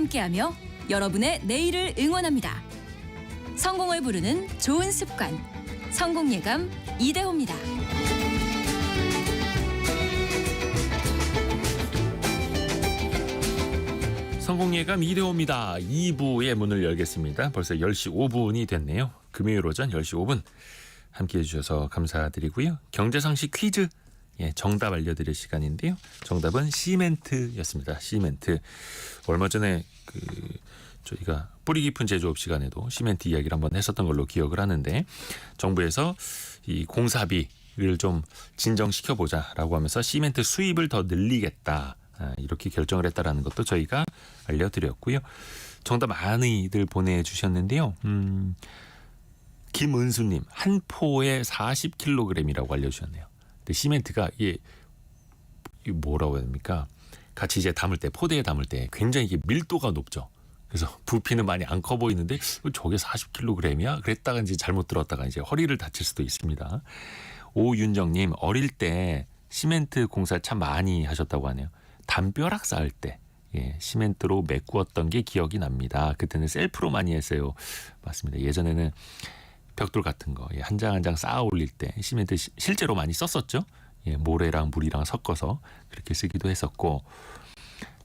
함께하며 여러분의 내일을 응원합니다. 성공을 부르는 좋은 습관, 성공예감 이대호입니다. 성공예감 이대호입니다. 2부의 문을 열겠습니다. 벌써 10시 5분이 됐네요. 금요일 오전 10시 5분 함께해 주셔서 감사드리고요. 경제상식 퀴즈 정답 알려드릴 시간인데요. 정답은 시멘트였습니다. 시멘트. 얼마 전에 저희가 뿌리 깊은 제조업 시간에도 시멘트 이야기를 한번 했었던 걸로 기억을 하는데, 정부에서 이 공사비를 좀 진정시켜보자라고 하면서 시멘트 수입을 더 늘리겠다, 이렇게 결정을 했다라는 것도 저희가 알려드렸고요. 정답 많이들 보내주셨는데요. 김은수님, 한 포에 40kg이라고 알려주셨네요. 근데 시멘트가 이게 뭐라고 해야 됩니까? 같이 이제 담을 때, 포대에 담을 때 굉장히 이게 밀도가 높죠. 그래서 부피는 많이 안 커 보이는데 저게 40kg이야? 그랬다가 이제 잘못 들었다가 이제 허리를 다칠 수도 있습니다. 오윤정님, 어릴 때 시멘트 공사 참 많이 하셨다고 하네요. 담벼락 쌓을 때 시멘트로 메꾸었던 게 기억이 납니다. 그때는 셀프로 많이 했어요. 맞습니다. 예전에는 벽돌 같은 거 한 장 한 장 쌓아 올릴 때 시멘트 실제로 많이 썼었죠. 모래랑 물이랑 섞어서 그렇게 쓰기도 했었고.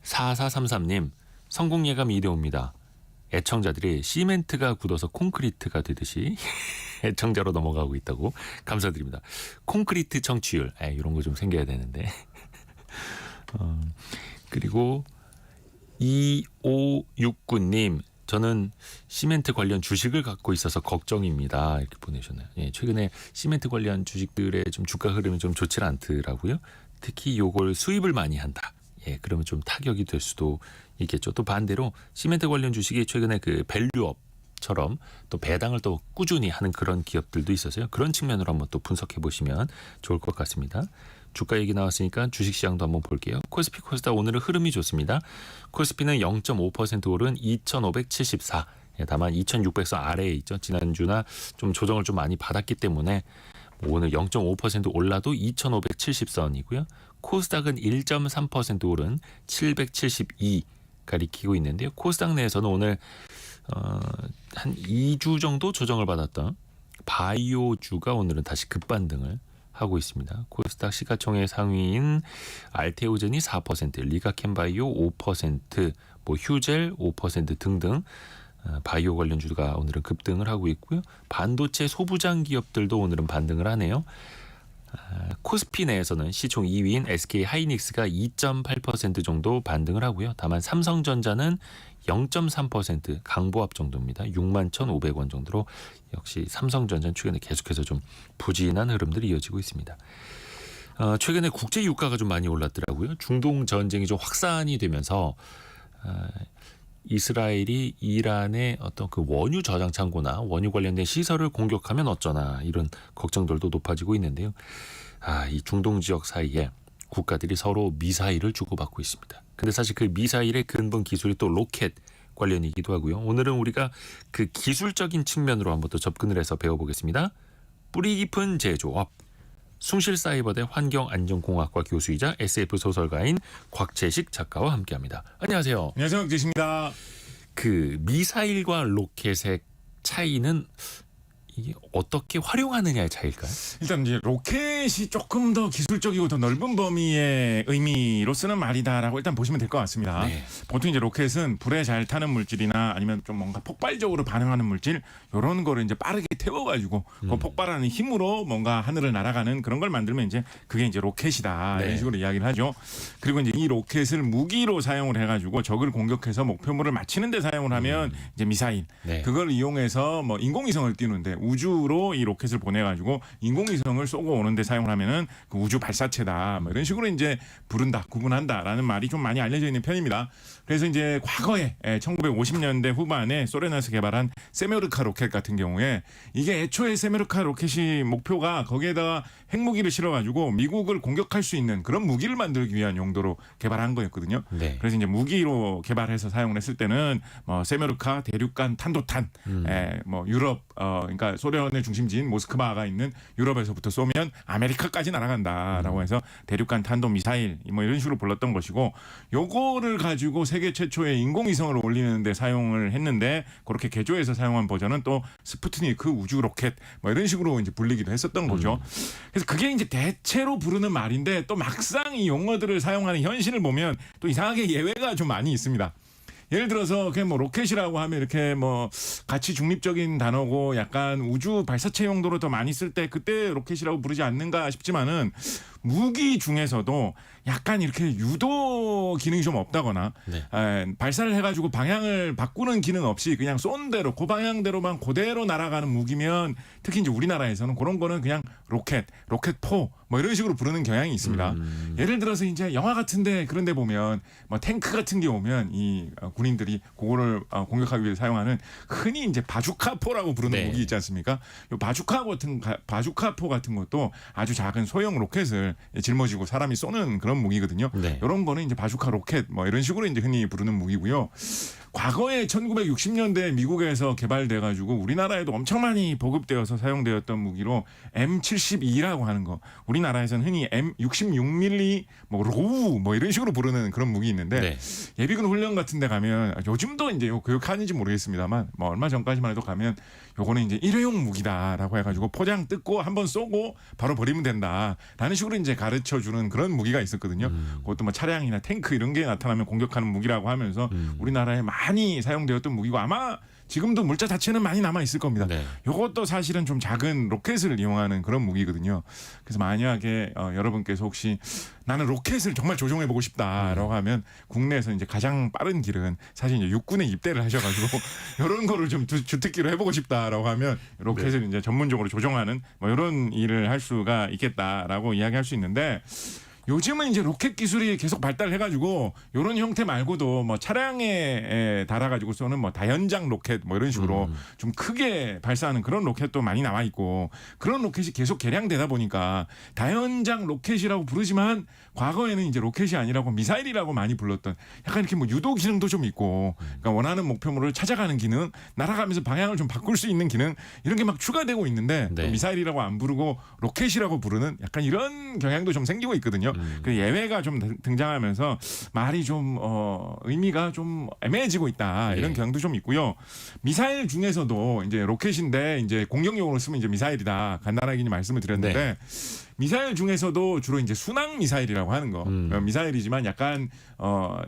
4433님, 성공예감 이대호입니다. 애청자들이 시멘트가 굳어서 콘크리트가 되듯이 애청자로 넘어가고 있다고. 감사드립니다. 콘크리트 청취율 이런 거 좀 생겨야 되는데. 그리고 2569님, 저는 시멘트 관련 주식을 갖고 있어서 걱정입니다. 이렇게 보내셨네요. 최근에 시멘트 관련 주식들의 좀 주가 흐름이 좀 좋지 않더라고요. 특히 요걸 수입을 많이 한다. 그러면 좀 타격이 될 수도 있겠죠. 또 반대로 시멘트 관련 주식이 최근에 그 밸류업처럼 또 배당을 또 꾸준히 하는 그런 기업들도 있어서요. 그런 측면으로 한번 또 분석해 보시면 좋을 것 같습니다. 주가 얘기 나왔으니까 주식시장도 한번 볼게요. 코스피 코스닥 오늘은 흐름이 좋습니다. 코스피는 0.5% 오른 2574. 다만 2600선 아래에 있죠. 지난주나 좀 조정을 좀 많이 받았기 때문에 오늘 0.5% 올라도 2570선이고요. 코스닥은 1.3% 오른 772 가리키고 있는데요. 코스닥 내에서는 오늘 한 2주 정도 조정을 받았던 바이오주가 오늘은 다시 급반등을 하고 있습니다. 코스닥 시가총액 상위인 알테오젠이 4%, 리가켄바이오 5%, 휴젤 5% 등등 바이오 관련주가 오늘은 급등을 하고 있고요. 반도체 소부장 기업들도 오늘은 반등을 하네요. 코스피 내에서는 시총 2위인 SK 하이닉스가 2.8% 정도 반등을 하고요. 다만 삼성전자는 0.3% 강보합 정도입니다. 61,500원 정도로 역시 삼성전자는 최근에 계속해서 좀 부진한 흐름들이 이어지고 있습니다. 최근에 국제 유가가 좀 많이 올랐더라고요. 중동 전쟁이 좀 확산이 되면서 이스라엘이 이란의 어떤 그 원유 저장 창고나 원유 관련된 시설을 공격하면 어쩌나 이런 걱정들도 높아지고 있는데요. 이 중동 지역 사이에 국가들이 서로 미사일을 주고받고 있습니다. 근데 사실 그 미사일의 근본 기술이 또 로켓 관련이기도 하고요. 오늘은 우리가 그 기술적인 측면으로 한번 또 접근을 해서 배워보겠습니다. 뿌리 깊은 제조업. 숭실사이버대 환경안전공학과 교수이자 SF 소설가인 곽재식 작가와 함께합니다. 안녕하세요. 안녕하세요, 곽재식입니다. 그 미사일과 로켓의 차이는 이게 어떻게 활용하느냐의 차이일까요? 일단 이제 로켓이 조금 더 기술적이고 더 넓은 범위의 의미로 쓰는 말이다라고 일단 보시면 될 것 같습니다. 네. 보통 이제 로켓은 불에 잘 타는 물질이나 아니면 좀 뭔가 폭발적으로 반응하는 물질 이런 거를 이제 빠르게 태워가지고 그 폭발하는 힘으로 뭔가 하늘을 날아가는 그런 걸 만들면 이제 그게 이제 로켓이다 이런 식으로 이야기를 하죠. 그리고 이제 이 로켓을 무기로 사용을 해가지고 적을 공격해서 목표물을 맞히는데 사용을 하면 이제 미사일. 그걸 이용해서 뭐 인공위성을 띄우는데 우주로 이 로켓을 보내가지고 인공위성을 쏘고 오는데 사용을 하면은 그 우주 발사체다 뭐 이런 식으로 이제 부른다, 구분한다라는 말이 좀 많이 알려져 있는 편입니다. 그래서 이제 과거에 1950년대 후반에 소련에서 개발한 세메르카 로켓 같은 경우에 이게 애초에 세메르카 로켓이 목표가 거기에다가 핵무기를 실어가지고 미국을 공격할 수 있는 그런 무기를 만들기 위한 용도로 개발한 거였거든요. 그래서 이제 무기로 개발해서 사용을 했을 때는 뭐 세메르카 대륙간 탄도탄, 뭐 유럽 그러니까 소련의 중심지인 모스크바가 있는 유럽에서부터 쏘면 아메리카까지 날아간다라고 해서 대륙간 탄도 미사일 뭐 이런 식으로 불렀던 것이고 요거를 가지고 세계 최초의 인공위성을 올리는데 사용을 했는데 그렇게 개조해서 사용한 버전은 또 스푸트니크 우주 로켓 뭐 이런 식으로 이제 불리기도 했었던 거죠. 그래서 그게 이제 대체로 부르는 말인데 또 막상 이 용어들을 사용하는 현실을 보면 또 이상하게 예외가 좀 많이 있습니다. 예를 들어서 그냥 뭐 로켓이라고 하면 이렇게 뭐 같이 중립적인 단어고 약간 우주 발사체 용도로 더 많이 쓸 때 그때 로켓이라고 부르지 않는가 싶지만은 무기 중에서도 약간 이렇게 유도 기능이 좀 없다거나 네. 발사를 해가지고 방향을 바꾸는 기능 없이 그냥 쏜 대로 그 방향대로만 그대로 날아가는 무기면 특히 이제 우리나라에서는 그런 거는 그냥 로켓포 뭐 이런 식으로 부르는 경향이 있습니다. 예를 들어서 이제 영화 같은데 그런데 보면 뭐 탱크 같은 게 오면 이 군인들이 그거를 공격하기 위해 사용하는 흔히 이제 바주카포라고 부르는 네. 무기 있지 않습니까? 요 바주카포 같은 것도 아주 작은 소형 로켓을 짊어지고 사람이 쏘는 그런 무기거든요. 네. 이런 거는 이제 바주카 로켓 뭐 이런 식으로 이제 흔히 부르는 무기고요. 과거에 1960년대 미국에서 개발돼 가지고 우리나라에도 엄청 많이 보급되어서 사용되었던 무기로 M72라고 하는 거. 우리나라에서는 흔히 M66mm 뭐 로우 뭐 이런 식으로 부르는 그런 무기 있는데 네. 예비군 훈련 같은 데 가면 요즘도 이제 요 교육하는지 모르겠습니다만 뭐 얼마 전까지만 해도 가면 요거는 이제 일회용 무기다라고 해 가지고 포장 뜯고 한번 쏘고 바로 버리면 된다라는 식으로 이제 가르쳐 주는 그런 무기가 있었거든요. 그것도 뭐 차량이나 탱크 이런 게 나타나면 공격하는 무기라고 하면서 우리나라에 많이 사용되었던 무기고 아마 지금도 물자 자체는 많이 남아 있을 겁니다. 네. 이것도 사실은 좀 작은 로켓을 이용하는 그런 무기거든요. 그래서 만약에 여러분께서 혹시 나는 로켓을 정말 조종해 보고 싶다라고 하면 국내에서 이제 가장 빠른 길은 사실 이제 육군에 입대를 하셔가지고 이런 거를 좀 주특기로 해보고 싶다라고 하면 로켓을 이제 전문적으로 조종하는 뭐 이런 일을 할 수가 있겠다라고 이야기할 수 있는데. 요즘은 이제 로켓 기술이 계속 발달해가지고 이런 형태 말고도 뭐 차량에 달아가지고 쏘는 뭐 다연장 로켓 뭐 이런 식으로 좀 크게 발사하는 그런 로켓도 많이 나와 있고 그런 로켓이 계속 개량되다 보니까 다연장 로켓이라고 부르지만 과거에는 이제 로켓이 아니라고 미사일이라고 많이 불렀던 약간 이렇게 뭐 유도 기능도 좀 있고 그러니까 원하는 목표물을 찾아가는 기능, 날아가면서 방향을 좀 바꿀 수 있는 기능 이런 게 막 추가되고 있는데 네. 또 미사일이라고 안 부르고 로켓이라고 부르는 약간 이런 경향도 좀 생기고 있거든요. 그 예외가 좀 등장하면서 말이 좀 의미가 좀 애매해지고 있다 이런 예. 경향도 좀 있고요. 미사일 중에서도 이제 로켓인데 이제 공격용으로 쓰면 이제 미사일이다 간단하게 말씀을 드렸는데. 네. 미사일 중에서도 주로 이제 순항 미사일이라고 하는 거 미사일이지만 약간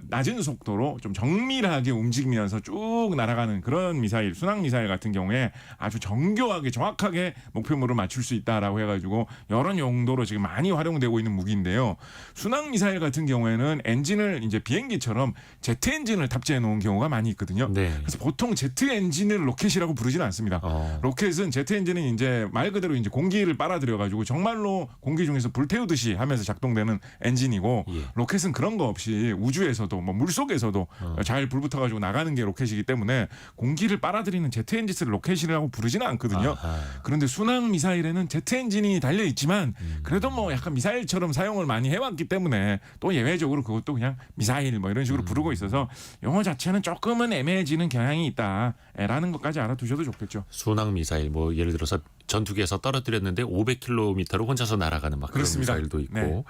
낮은 속도로 좀 정밀하게 움직이면서 쭉 날아가는 그런 미사일 순항 미사일 같은 경우에 아주 정교하게 정확하게 목표물을 맞출 수 있다라고 해가지고 여러 용도로 지금 많이 활용되고 있는 무기인데요. 순항 미사일 같은 경우에는 엔진을 이제 비행기처럼 제트 엔진을 탑재해 놓은 경우가 많이 있거든요. 네. 그래서 보통 제트 엔진을 로켓이라고 부르지는 않습니다. 로켓은 제트 엔진은 이제 말 그대로 이제 공기를 빨아들여 가지고 정말로 공기 중에서 불 태우듯이 하면서 작동되는 엔진이고 예. 로켓은 그런 거 없이 우주에서도 뭐 물속에서도 잘 불 붙어가지고 나가는 게 로켓이기 때문에 공기를 빨아들이는 제트 엔진을 로켓이라고 부르지는 않거든요. 아하. 그런데 순항 미사일에는 제트 엔진이 달려 있지만 그래도 뭐 약간 미사일처럼 사용을 많이 해왔기 때문에 또 예외적으로 그것도 그냥 미사일 뭐 이런 식으로 부르고 있어서 용어 자체는 조금은 애매해지는 경향이 있다라는 것까지 알아두셔도 좋겠죠. 순항 미사일 뭐 예를 들어서 전투기에서 떨어뜨렸는데 500km를 혼자서 날아가는 막 그런 그렇습니다. 미사일도 있고. 네.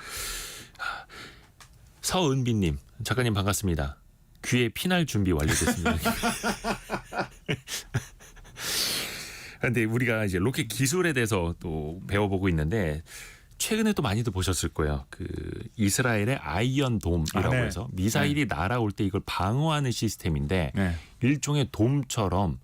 서은비님 작가님 반갑습니다. 귀에 피날 준비 완료됐습니다. 그런데 우리가 이제 로켓 기술에 대해서 또 배워보고 있는데 최근에 또 많이들 보셨을 거예요. 그 이스라엘의 아이언 돔이라고 네. 해서 미사일이 날아올 때 이걸 방어하는 시스템인데 네. 일종의 돔처럼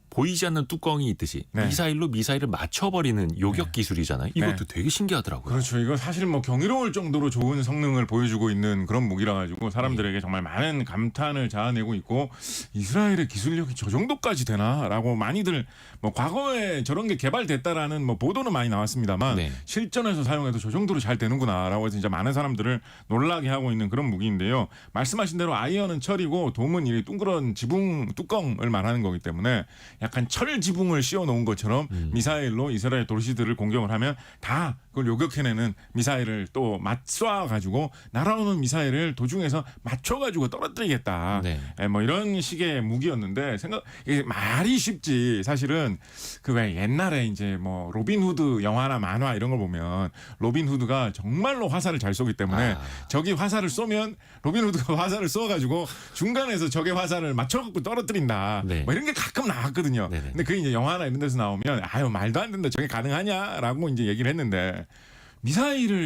보이지 않는 뚜껑이 있듯이 네. 미사일로 미사일을 맞춰버리는 요격 기술이잖아요. 이것도 되게 신기하더라고요. 그렇죠. 이거 사실 뭐 경이로울 정도로 좋은 성능을 보여주고 있는 그런 무기라 가지고 사람들에게 정말 많은 감탄을 자아내고 있고 이스라엘의 기술력이 저 정도까지 되나라고 많이들 뭐 과거에 저런 게 개발됐다라는 뭐 보도는 많이 나왔습니다만 네. 실전에서 사용해도 저 정도로 잘 되는구나라고 해서 진짜 많은 사람들을 놀라게 하고 있는 그런 무기인데요. 말씀하신 대로 아이언은 철이고 돔은 이 둥그런 지붕 뚜껑을 말하는 거기 때문에 약간 철 지붕을 씌워 놓은 것처럼 미사일로 이스라엘 도시들을 공격을 하면 다 그걸 요격해내는 미사일을 또 맞쏴 가지고 날아오는 미사일을 도중에서 맞춰 가지고 떨어뜨리겠다. 네. 뭐 이런 식의 무기였는데 이게 말이 쉽지 사실은 그 왜 옛날에 이제 뭐 로빈 후드 영화나 만화 이런 걸 보면 로빈 후드가 정말로 화살을 잘 쏘기 때문에 적이 화살을 쏘면 로빈 후드가 화살을 쏘아가지고 중간에서 적의 화살을 맞춰갖고 떨어뜨린다. 네. 뭐 이런 게 가끔 나왔거든요. 네네. 근데 그게 이제 영화나 이런 데서 나오면 아유 말도 안 된다 저게 가능하냐라고 이제 얘기를 했는데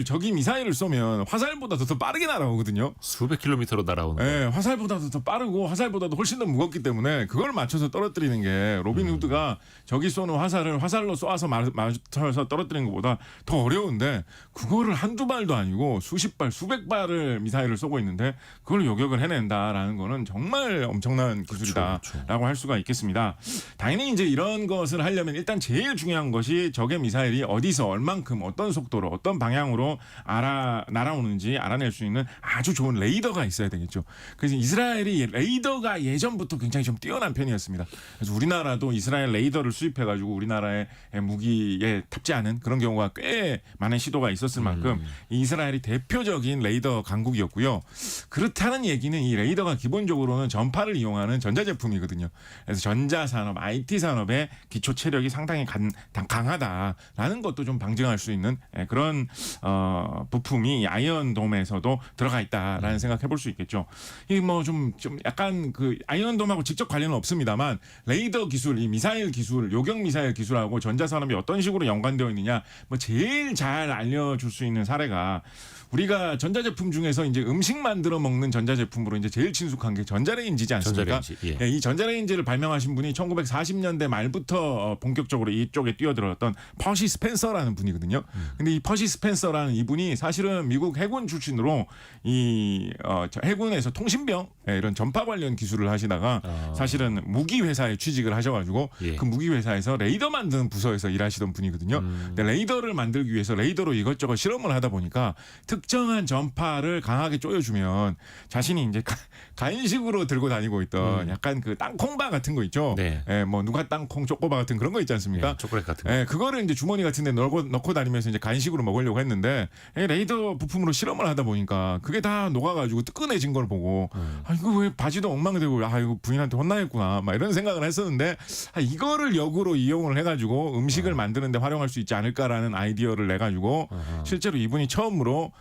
적이 미사일을 쏘면 화살보다도 더 빠르게 날아오거든요. 수백 킬로미터로 날아오는 거. 네, 화살보다도 더 빠르고 화살보다도 훨씬 더 무겁기 때문에 그걸 맞춰서 떨어뜨리는 게 로빈 후드가 적이 쏘는 화살을 화살로 쏘아서 맞춰서 떨어뜨리는 것보다 더 어려운데 그거를 한두 발도 아니고 수십 발, 수백 발을 미사일을 쏘고 있는데 그걸 요격을 해낸다라는 거는 정말 엄청난 기술이다라고 할 수가 있겠습니다. 당연히 이제 이런 것을 하려면 일단 제일 중요한 것이 적의 미사일이 어디서 얼만큼 어떤 속도로 어떤 방향으로 날아오는지 알아낼 수 있는 아주 좋은 레이더가 있어야 되겠죠. 그래서 이스라엘이 레이더가 예전부터 굉장히 좀 뛰어난 편이었습니다. 그래서 우리나라도 이스라엘 레이더를 수입해가지고 우리나라의 무기에 탑재하는 그런 경우가 꽤 많은 시도가 있었을 만큼 이스라엘이 대표적인 레이더 강국이었고요. 그렇다는 얘기는 이 레이더가 기본적으로는 전파를 이용하는 전자제품이거든요. 그래서 전자산업, IT 산업의 기초 체력이 상당히 강하다라는 것도 좀 방증할 수 있는 그런 부품이 아이언돔에서도 들어가 있다라는 생각해 볼 수 있겠죠. 이 뭐 좀 약간 그 아이언돔하고 직접 관련은 없습니다만 레이더 기술, 이 미사일 기술, 요격 미사일 기술하고 전자산업이 어떤 식으로 연관되어 있느냐, 뭐 제일 잘 알려줄 수 있는 사례가 우리가 전자제품 중에서 이제 음식 만들어 먹는 전자제품으로 이제 제일 친숙한 게 전자레인지지 않습니까? 전자레인지, 이 전자레인지를 발명하신 분이 1940년대 말부터 본격적으로 이쪽에 뛰어들었던 퍼시 스펜서라는 분이거든요. 근데 이 퍼시 스펜서라는 이분이 사실은 미국 해군 출신으로 이 해군에서 통신병 이런 전파 관련 기술을 하시다가 사실은 무기 회사에 취직을 하셔가지고 예. 그 무기 회사에서 레이더 만드는 부서에서 일하시던 분이거든요. 근데 레이더를 만들기 위해서 레이더로 이것저것 실험을 하다 보니까 특정한 전파를 강하게 쪼여주면 자신이 이제 간식으로 들고 다니고 있던 약간 그 땅콩바 같은 거 있죠. 네. 뭐 누가 땅콩 초코바 같은 그런 거 있지 않습니까? 예, 초콜릿 같은 거. 그거를 이제 주머니 같은 데 넣고 다니면서 이제 간식으로 먹으려고 했는데 레이더 부품으로 실험을 하다 보니까 그게 다 녹아가지고 뜨끈해진 걸 보고 이거 왜 바지도 엉망되고 이거 부인한테 혼나겠구나 막 이런 생각을 했었는데 이거를 역으로 이용을 해가지고 음식을 만드는데 활용할 수 있지 않을까라는 아이디어를 내가지고 실제로 이분이 처음으로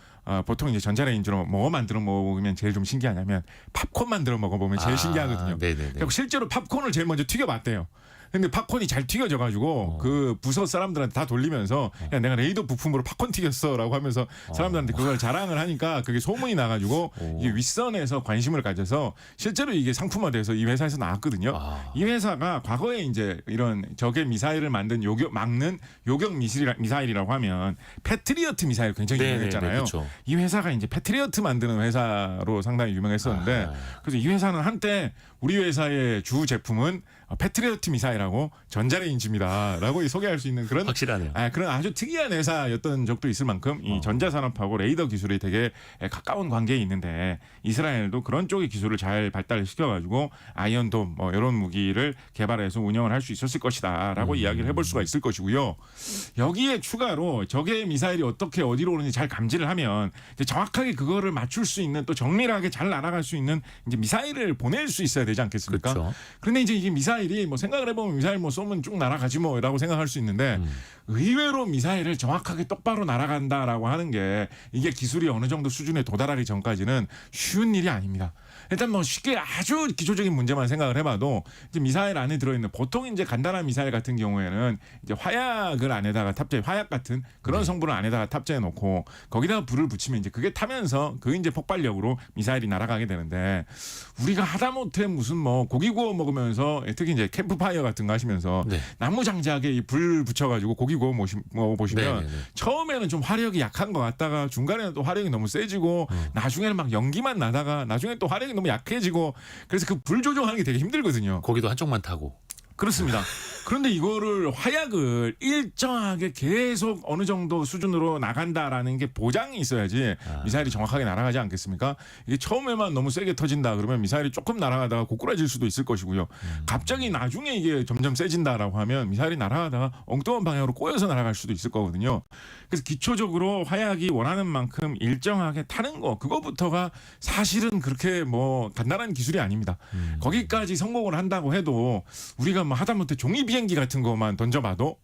보통 이제 전자레인지로 뭐 만들어 먹으면 제일 좀 신기하냐면 팝콘 만들어 먹어보면 제일 신기하거든요. 네네네. 그리고 실제로 팝콘을 제일 먼저 튀겨봤대요. 근데 팝콘이 잘 튀겨져가지고 그 부서 사람들한테 다 돌리면서 야 내가 레이더 부품으로 팝콘 튀겼어라고 하면서 사람들한테 그걸 자랑을 하니까 그게 소문이 나가지고 이게 윗선에서 관심을 가져서 실제로 이게 상품화돼서 이 회사에서 나왔거든요. 이 회사가 과거에 이제 이런 적의 미사일을 만든 막는 요격 미사일이라고 하면 패트리어트 미사일 굉장히 유명했잖아요. 그렇죠. 이 회사가 이제 패트리어트 만드는 회사로 상당히 유명했었는데 그래서 이 회사는 한때 우리 회사의 주 제품은 패트리어트 미사일하고 전자레인지입니다라고 소개할 수 있는 그런 확실하네요. 그런 아주 특이한 회사였던 적도 있을 만큼 이 전자산업하고 레이더 기술이 되게 가까운 관계에 있는데 이스라엘도 그런 쪽의 기술을 잘 발달시켜가지고 아이언돔 뭐 이런 무기를 개발해서 운영을 할 수 있었을 것이다라고 이야기를 해볼 수가 있을 것이고요. 여기에 추가로 적의 미사일이 어떻게 어디로 오는지 잘 감지를 하면 이제 정확하게 그거를 맞출 수 있는 또 정밀하게 잘 날아갈 수 있는 이제 미사일을 보낼 수 있어야 되지 않겠습니까? 그렇죠. 그런데 이제 이게 미사일이 뭐 생각을 해보면 미사일 뭐 쏘면 쭉 날아가지 뭐라고 생각할 수 있는데 의외로 미사일을 정확하게 똑바로 날아간다라고 하는 게 이게 기술이 어느 정도 수준에 도달하기 전까지는 쉬운 일이 아닙니다. 일단 뭐 쉽게 아주 기초적인 문제만 생각을 해봐도 이제 미사일 안에 들어있는 보통 이제 간단한 미사일 같은 경우에는 이제 화약을 안에다가 화약 같은 그런 성분을 안에다가 탑재해 놓고 거기다가 불을 붙이면 이제 그게 타면서 그 이제 폭발력으로 미사일이 날아가게 되는데 우리가 하다못해 무슨 뭐 고기 구워 먹으면서 특히 이제 캠프파이어 같은 거 하시면서 나무 장작에 불 붙여가지고 고기 구워 먹어보시면 처음에는 좀 화력이 약한 것 같다가 중간에는 또 화력이 너무 세지고 나중에는 막 연기만 나다가 나중에 또 화력이 너무 약해지고 그래서 그 불 조정하는 게 되게 힘들거든요. 고기도 한쪽만 타고. 그렇습니다. 그런데 이거를 화약을 일정하게 계속 어느 정도 수준으로 나간다라는 게 보장이 있어야지 미사일이 정확하게 날아가지 않겠습니까? 이게 처음에만 너무 세게 터진다 그러면 미사일이 조금 날아가다가 고꾸라질 수도 있을 것이고요. 갑자기 나중에 이게 점점 세진다라고 하면 미사일이 날아가다가 엉뚱한 방향으로 꼬여서 날아갈 수도 있을 거거든요. 그래서 기초적으로 화약이 원하는 만큼 일정하게 타는 거 그거부터가 사실은 그렇게 뭐 간단한 기술이 아닙니다. 거기까지 성공을 한다고 해도 우리가 뭐 하다못해 종이 비행기 같은 것만 던져봐도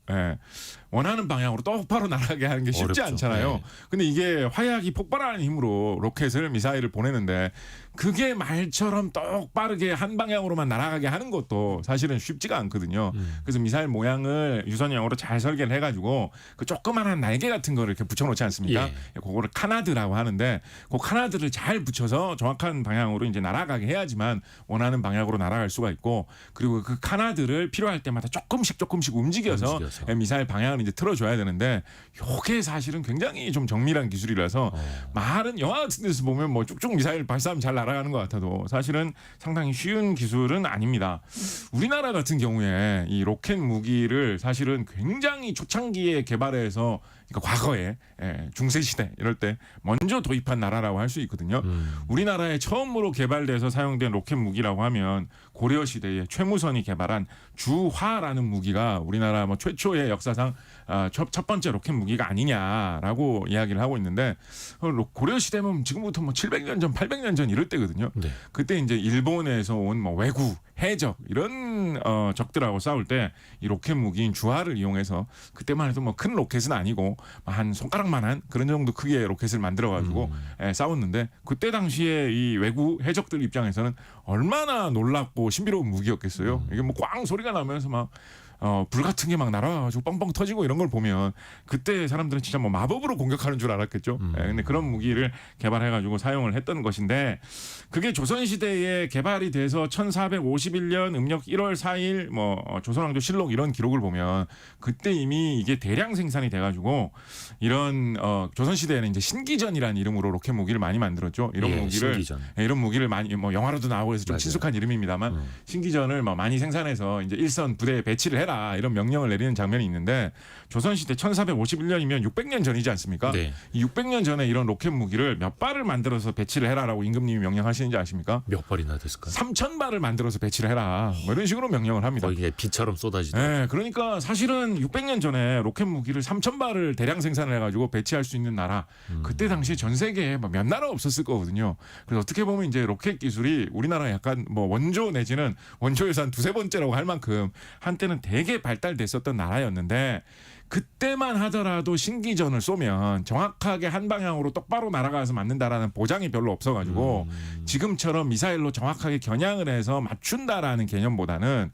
원하는 방향으로 똑바로 날아가게 하는 게 쉽지 어렵죠. 않잖아요. 네. 근데 이게 화약이 폭발하는 힘으로 로켓을 미사일을 보내는데 그게 말처럼 똑바르게 한 방향으로만 날아가게 하는 것도 사실은 쉽지가 않거든요. 그래서 미사일 모양을 유선형으로 잘 설계를 해가지고 그 조그만한 날개 같은 거를 이렇게 붙여놓지 않습니까? 예. 그거를 카나드라고 하는데 그 카나드를 잘 붙여서 정확한 방향으로 이제 날아가게 해야지만 원하는 방향으로 날아갈 수가 있고 그리고 그 카나드를 필요할 때마다 조금씩 움직여서 미사일 방향을 이제 틀어줘야 되는데 요게 사실은 굉장히 좀 정밀한 기술이라서 말은 영화 같은 데서 보면 뭐 쭉쭉 미사일 발사하면 잘 날아가는 것 같아도 사실은 상당히 쉬운 기술은 아닙니다. 우리나라 같은 경우에 이 로켓 무기를 사실은 굉장히 초창기에 개발해서 그러니까 과거에 중세 시대 이럴 때 먼저 도입한 나라라고 할 수 있거든요. 우리나라에 처음으로 개발돼서 사용된 로켓 무기라고 하면 고려 시대에 최무선이 개발한 주화라는 무기가 우리나라 뭐 최초의 역사상 첫 번째 로켓 무기가 아니냐라고 이야기를 하고 있는데 고려 시대면 지금부터 뭐 700년 전, 800년 전 이럴 때거든요. 네. 그때 이제 일본에서 온 뭐 왜구, 해적 이런 적들하고 싸울 때 이 로켓 무기인 주화를 이용해서 그때만 해도 뭐 큰 로켓은 아니고 한 손가락만한 그런 정도 크기의 로켓을 만들어 가지고 싸웠는데 그때 당시에 이 왜구 해적들 입장에서는 얼마나 놀랍고 신비로운 무기였겠어요. 이게 뭐 꽝 소리가 나면서 막 불 같은 게 막 날아가지고 뻥뻥 터지고 이런 걸 보면 그때 사람들은 진짜 뭐 마법으로 공격하는 줄 알았겠죠. 근데 그런 무기를 개발해가지고 사용을 했던 것인데 그게 조선시대에 개발이 돼서 1451년 음력 1월 4일 뭐 조선왕조 실록 이런 기록을 보면 그때 이미 이게 대량 생산이 돼가지고 이런 조선시대에는 이제 신기전이라는 이름으로 로켓 무기를 많이 만들었죠. 이런 무기를 신기전. 이런 무기를 많이 뭐 영화로도 나오고 해서 좀 맞아요. 친숙한 이름입니다만 신기전을 뭐 많이 생산해서 이제 일선 부대에 배치를 해라 이런 명령을 내리는 장면이 있는데 조선시대 1451년이면 600년 전이지 않습니까? 네. 이 600년 전에 이런 로켓 무기를 몇 발을 만들어서 배치를 해라라고 임금님이 명령하시는지 아십니까? 몇 발이나 됐을까요? 3,000발을 만들어서 배치를 해라 뭐 이런 식으로 명령을 합니다. 거의 비처럼 쏟아지죠. 네, 그러니까 사실은 600년 전에 로켓 무기를 3,000발을 대량 생산을 해가지고 배치할 수 있는 나라 그때 당시 전 세계에 몇 나라 없었을 거거든요. 그래서 어떻게 보면 이제 로켓 기술이 우리나라 약간 뭐 원조 내지는 원조에서 한 두세 번째라고 할 만큼 한때는 되게 발달됐었던 나라였는데 그때만 하더라도 신기전을 쏘면 정확하게 한 방향으로 똑바로 날아가서 맞는다라는 보장이 별로 없어가지고 지금처럼 미사일로 정확하게 겨냥을 해서 맞춘다라는 개념보다는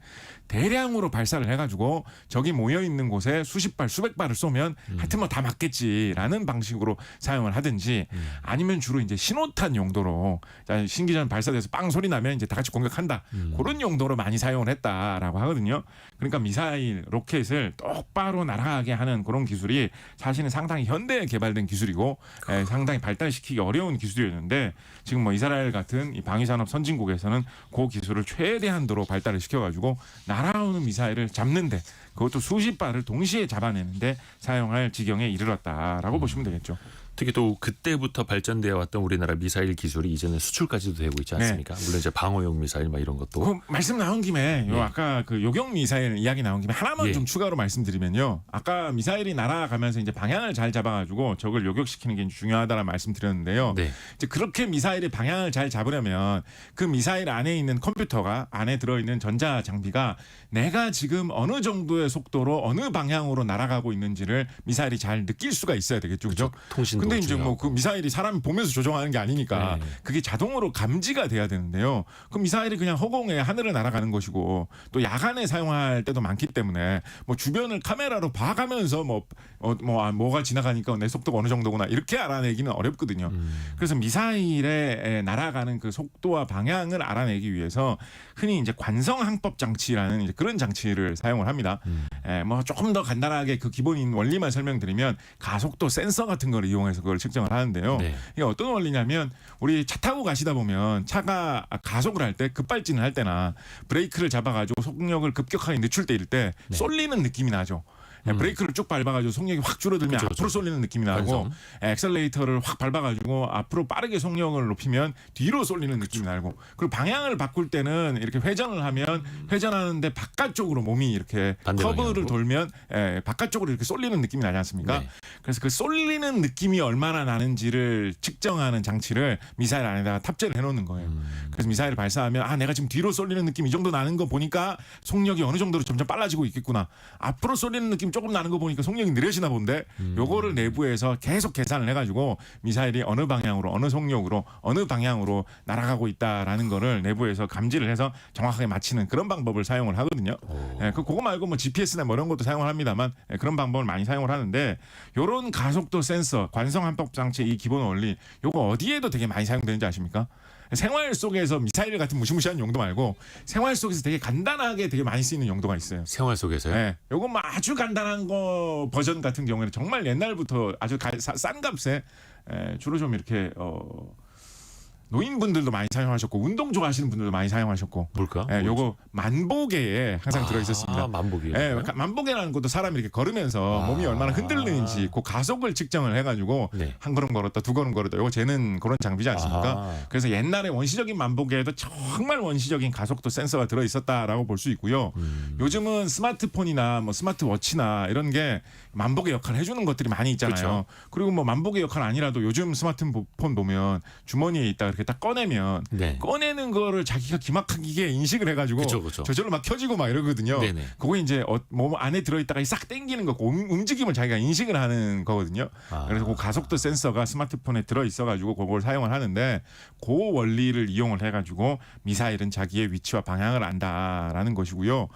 대량으로 발사를 해가지고 적이 모여있는 곳에 수십 발 수백 발을 쏘면 하여튼 뭐 다 맞겠지라는 방식으로 사용을 하든지 아니면 주로 이제 신호탄 용도로 신기전 발사돼서 빵 소리 나면 이제 다 같이 공격한다 그런 용도로 많이 사용을 했다라고 하거든요. 그러니까 미사일 로켓을 똑바로 날아가게 하는 그런 기술이 사실은 상당히 현대에 개발된 기술이고 상당히 발달시키기 어려운 기술이었는데 지금 뭐 이스라엘 같은 이 방위산업 선진국에서는 그 기술을 최대한도로 발달을 시켜가지고 날아오는 미사일을 잡는데 그것도 수십 발을 동시에 잡아내는데 사용할 지경에 이르렀다라고 보시면 되겠죠. 특히 또 그때부터 발전되어 왔던 우리나라 미사일 기술이 이제는 수출까지도 되고 있지 않습니까? 물론 이제 방어용 미사일 막 이런 것도. 그 말씀 나온 김에 아까 그 요격 미사일 이야기 나온 김에 하나만 좀 추가로 말씀드리면요. 아까 미사일이 날아가면서 이제 방향을 잘 잡아가지고 적을 요격시키는 게 중요하다는 말씀드렸는데요. 네. 이제 그렇게 미사일의 방향을 잘 잡으려면 그 미사일 안에 있는 컴퓨터가 안에 들어있는 전자 장비가 내가 지금 어느 정도의 속도로 어느 방향으로 날아가고 있는지를 미사일이 잘 느낄 수가 있어야 되겠죠, 그죠? 통신도. 근데 이제 뭐 그 미사일이 사람이 보면서 조종하는 게 아니니까 그게 자동으로 감지가 돼야 되는데요. 그 미사일이 그냥 허공에 하늘을 날아가는 것이고 또 야간에 사용할 때도 많기 때문에 뭐 주변을 카메라로 봐가면서 뭐가 지나가니까 내 속도가 어느 정도구나 이렇게 알아내기는 어렵거든요. 그래서 미사일에 날아가는 그 속도와 방향을 알아내기 위해서 흔히 이제 관성항법 장치라는 이제 그런 장치를 사용을 합니다. 뭐 조금 더 간단하게 그 기본인 원리만 설명드리면 가속도 센서 같은 걸 이용해 이용해서 그걸 측정을 하는데요. 네. 이게 어떤 원리냐면 우리 차 타고 가시다 보면 차가 가속을 할 때 급발진을 할 때나 브레이크를 잡아가지고 속력을 급격하게 늦출 때일 때 네. 쏠리는 느낌이 나죠. 브레이크를 쭉 밟아가지고 속력이 확 줄어들면 그쵸, 앞으로 쏠리는 느낌이 나고 관성. 엑셀레이터를 확 밟아가지고 앞으로 빠르게 속력을 높이면 뒤로 쏠리는 느낌이 나고 그리고 방향을 바꿀 때는 이렇게 회전을 하면 회전하는데 바깥쪽으로 몸이 이렇게 반대 커브를 방향으로? 돌면 바깥쪽으로 이렇게 쏠리는 느낌이 나지 않습니까? 네. 그래서 그 쏠리는 느낌이 얼마나 나는지를 측정하는 장치를 미사일 안에다가 탑재를 해놓는 거예요. 그래서 미사일을 발사하면 내가 지금 뒤로 쏠리는 느낌 이 정도 나는 거 보니까 속력이 어느 정도로 점점 빨라지고 있겠구나. 앞으로 쏠리는 느낌 조금 나는 거 보니까 속력이 느려지나 본데 요거를 내부에서 계속 계산을 해가지고 미사일이 어느 방향으로 어느 속력으로 어느 방향으로 날아가고 있다라는 거를 내부에서 감지를 해서 정확하게 맞히는 그런 방법을 사용을 하거든요. 그거 말고 뭐 GPS나 뭐 이런 것도 사용을 합니다만 그런 방법을 많이 사용을 하는데 요런 가속도 센서 관성 한법 장치 이 기본 원리 요거 어디에도 되게 많이 사용되는지 아십니까? 생활 속에서 미사일 같은 무시무시한 용도 말고 생활 속에서 되게 간단하게 되게 많이 쓰이는 용도가 있어요. 생활 속에서요? 네, 요거 뭐 아주 간단한 거 버전 같은 경우에는 정말 옛날부터 아주 싼 값에 주로 좀 이렇게 노인분들도 많이 사용하셨고 운동 좋아하시는 분들도 많이 사용하셨고 뭘까? 요거 만보계에 항상 들어 있었습니다. 만보기. 만보계라는 것도 사람이 이렇게 걸으면서 몸이 얼마나 흔들리는지 그 가속을 측정을 해가지고 네. 한 걸음 걸었다 두 걸음 걸었다 요거 재는 그런 장비지 않습니까? 그래서 옛날에 원시적인 만보계에도 정말 원시적인 가속도 센서가 들어 있었다라고 볼 수 있고요. 요즘은 스마트폰이나 뭐 스마트워치나 이런 게 만보계 역할을 해주는 것들이 많이 있잖아요. 그렇죠. 그리고 뭐 만보계 역할 아니라도 요즘 스마트폰 보면 주머니에 있다 이렇게 딱 꺼내면 네. 꺼내는 거를 자기가 기막히게 인식을 해가지고 그쵸. 저절로 막 켜지고 막 이러거든요. 네네. 그거 이제 몸 안에 들어있다가 싹 당기는 거, 움직임을 자기가 인식을 하는 거거든요. 그래서 그 가속도 센서가 스마트폰에 들어 있어가지고 그걸 사용을 하는데 그 원리를 이용을 해가지고 미사일은 자기의 위치와 방향을 안다라는 것이고요.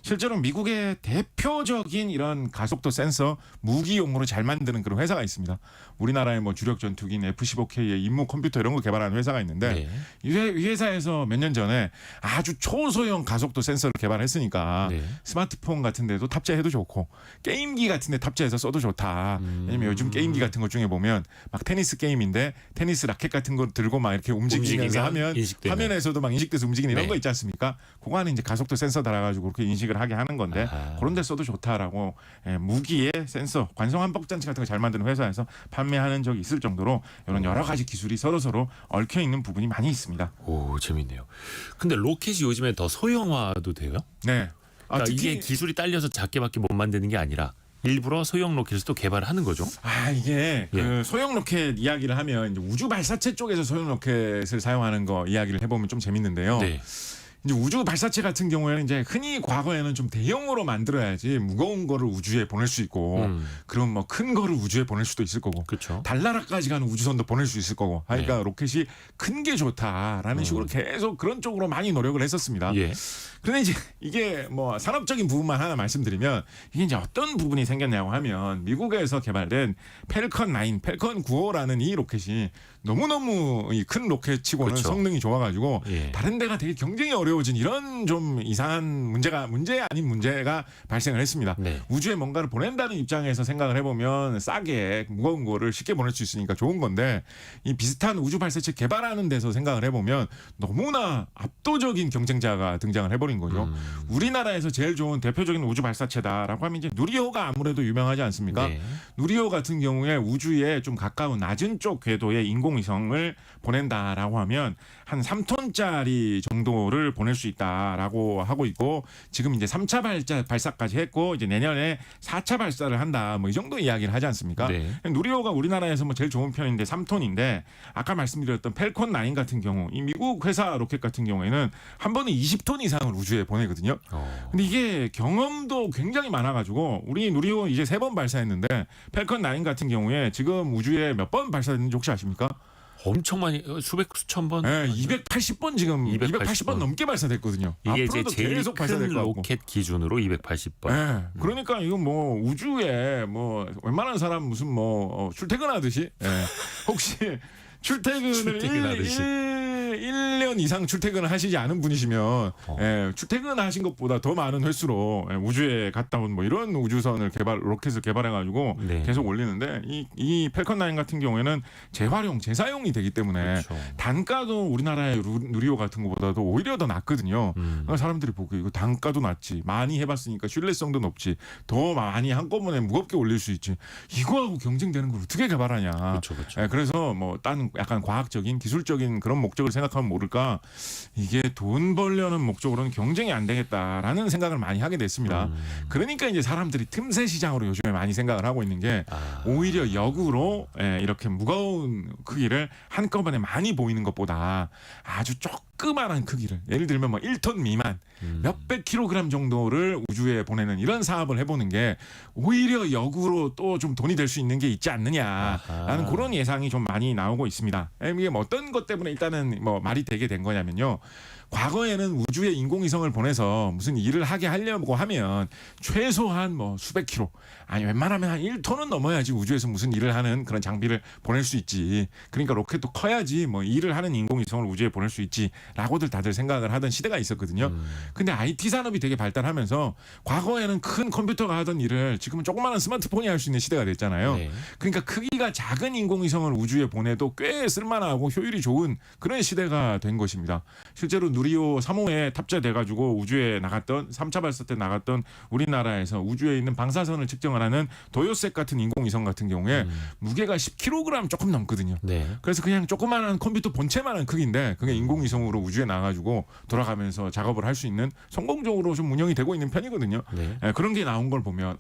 실제로 미국의 대표적인 이런 가속도 센서 무기용으로 잘 만드는 그런 회사가 있습니다. 우리나라의 뭐 주력 전투기인 F-15K의 임무 컴퓨터 이런 거 개발하는 회사가 있는데 네. 이 회사에서 몇 년 전에 아주 초소형 가속도 센서를 개발했으니까 네. 스마트폰 같은 데도 탑재해도 좋고 게임기 같은 데 탑재해서 써도 좋다. 왜냐면 요즘 게임기 같은 것 중에 보면 막 테니스 게임인데 테니스 라켓 같은 거 들고 막 이렇게 움직이면서 하면 인식되는. 화면에서도 막 인식돼서 움직이는 이런 네. 거 있지 않습니까? 그거 안에 이제 가속도 센서 달아가지고 그렇게 인식을 하게 하는 건데 그런 데 써도 좋다라고 무기의 센서 관성 한법 장치 같은 거 잘 만드는 회사에서 판매하는 적이 있을 정도로 이런 여러 가지 기술이 서로 얽혀 있는 부분이 많이 있습니다. 오, 재밌네요. 근데 로켓이 요즘에 더 소형화도 돼요? 네. 그러니까 이게 기술이 딸려서 작게밖에 못 만드는 게 아니라 일부러 소형 로켓을 또 개발하는 거죠? 이게 예. 그 소형 로켓 이야기를 하면 이제 우주 발사체 쪽에서 소형 로켓을 사용하는 거 이야기를 해보면 좀 재밌는데요. 네. 이제 우주 발사체 같은 경우에는 이제 흔히 과거에는 좀 대형으로 만들어야지 무거운 거를 우주에 보낼 수 있고 그럼 뭐 큰 거를 우주에 보낼 수도 있을 거고 그렇죠. 달나라까지 가는 우주선도 보낼 수 있을 거고 그러니까 로켓이 큰 게 좋다라는 식으로 계속 그런 쪽으로 많이 노력을 했었습니다. 예. 그런데 이제 이게 뭐 산업적인 부분만 하나 말씀드리면 이게 이제 어떤 부분이 생겼냐고 하면 미국에서 개발된 펠컨 9, 펠컨 9호라는 이 로켓이 너무너무 큰 로켓치고는 그렇죠. 성능이 좋아가지고 예. 다른 데가 되게 경쟁이 어려워진 이런 좀 이상한 문제 아닌 문제가 발생을 했습니다. 네. 우주에 뭔가를 보낸다는 입장에서 생각을 해보면 싸게 무거운 거를 쉽게 보낼 수 있으니까 좋은 건데 이 비슷한 우주 발사체 개발하는 데서 생각을 해보면 너무나 압도적인 경쟁자가 등장을 해버린 거죠. 우리나라에서 제일 좋은 대표적인 우주 발사체다라고 하면 이제 누리호가 아무래도 유명하지 않습니까? 네. 누리호 같은 경우에 우주에 좀 가까운 낮은 쪽 궤도에 인공위성을 보낸다라고 하면 한 3톤짜리 정도를 보낼 수 있다라고 하고 있고 지금 이제 3차 발사까지 했고 이제 내년에 4차 발사를 한다 뭐 이 정도 이야기를 하지 않습니까? 네. 누리호가 우리나라에서 뭐 제일 좋은 편인데 3톤인데 아까 말씀드렸던 펠콘 9 같은 경우 이 미국 회사 로켓 같은 경우에는 한 번에 20톤 이상을 우주에 보내거든요. 근데 이게 경험도 굉장히 많아가지고 우리 누리호 이제 3번 발사했는데 펠컨 9 같은 경우에 지금 우주에 몇 번 발사됐는지 혹시 아십니까? 엄청 많이 수천 번. 네, 280번 지금 280번 280번 넘게 발사됐거든요. 이게 이제 앞으로도 제일 계속 큰 발사될 거고. 로켓 기준으로 280번. 네, 그러니까 이거 뭐 우주에 뭐 웬만한 사람 무슨 뭐 출퇴근하듯이 혹시 출퇴근을 출퇴근하듯이. 1년 1년 이상 출퇴근을 하시지 않은 분이시면 출퇴근하신 것보다 더 많은 횟수로 우주에 갔다 온 뭐 이런 우주선을 로켓을 개발해가지고 네. 계속 올리는데 이 펠컨 9 같은 경우에는 재활용, 재사용이 되기 때문에 그렇죠. 단가도 우리나라의 누리호 같은 것보다도 오히려 더 낮거든요. 그러니까 사람들이 보고 이거 단가도 낮지, 많이 해봤으니까 신뢰성도 높지, 더 많이 한꺼번에 무겁게 올릴 수 있지. 이거하고 경쟁되는 걸 어떻게 개발하냐. 그렇죠, 그렇죠. 그래서 뭐 딴 약간 과학적인, 기술적인 그런 목적을 생각하면 모를까 이게 돈 벌려는 목적으로는 경쟁이 안 되겠다라는 생각을 많이 하게 됐습니다. 그러니까 이제 사람들이 틈새 시장으로 요즘에 많이 생각을 하고 있는 게 오히려 역으로 이렇게 무거운 크기를 한꺼번에 많이 보이는 것보다 아주 조그마한 크기를, 예를 들면 뭐 1톤 미만 몇백 킬로그램 정도를 우주에 보내는 이런 사업을 해보는 게 오히려 역으로 또 좀 돈이 될 수 있는 게 있지 않느냐라는 그런 예상이 좀 많이 나오고 있습니다. 이게 뭐 어떤 것 때문에 일단은 뭐 말이 되게 된 거냐면요. 과거에는 우주에 인공위성을 보내서 무슨 일을 하려고 하면 최소한 뭐 수백 킬로, 아니 웬만하면 한 1톤은 넘어야지 우주에서 무슨 일을 하는 그런 장비를 보낼 수 있지. 그러니까 로켓도 커야지 뭐 일을 하는 인공위성을 우주에 보낼 수 있지라고들 다들 생각을 하던 시대가 있었거든요. 근데 IT 산업이 되게 발달하면서 과거에는 큰 컴퓨터가 하던 일을 지금은 조그마한 스마트폰이 할 수 있는 시대가 됐잖아요. 네. 그러니까 크기가 작은 인공위성을 우주에 보내도 꽤 쓸만하고 효율이 좋은 그런 시대가 된 것입니다. 실제로 누리호 3호에 탑재돼가지고 우주에 나갔던 3차 발사 때 나갔던 우리나라에서 우주에 있는 방사선을 측정을 하는 도요색 같은 인공위성 같은 경우에 무게가 10kg 조금 넘거든요. 네. 그래서 그냥 조그마한 컴퓨터 본체만한 크기인데 그게 인공위성으로 우주에 나가지고 돌아가면서 작업을 할 수 있는, 성공적으로 좀 운영이 되고 있는 편이거든요. 네. 그런 게 나온 걸 보면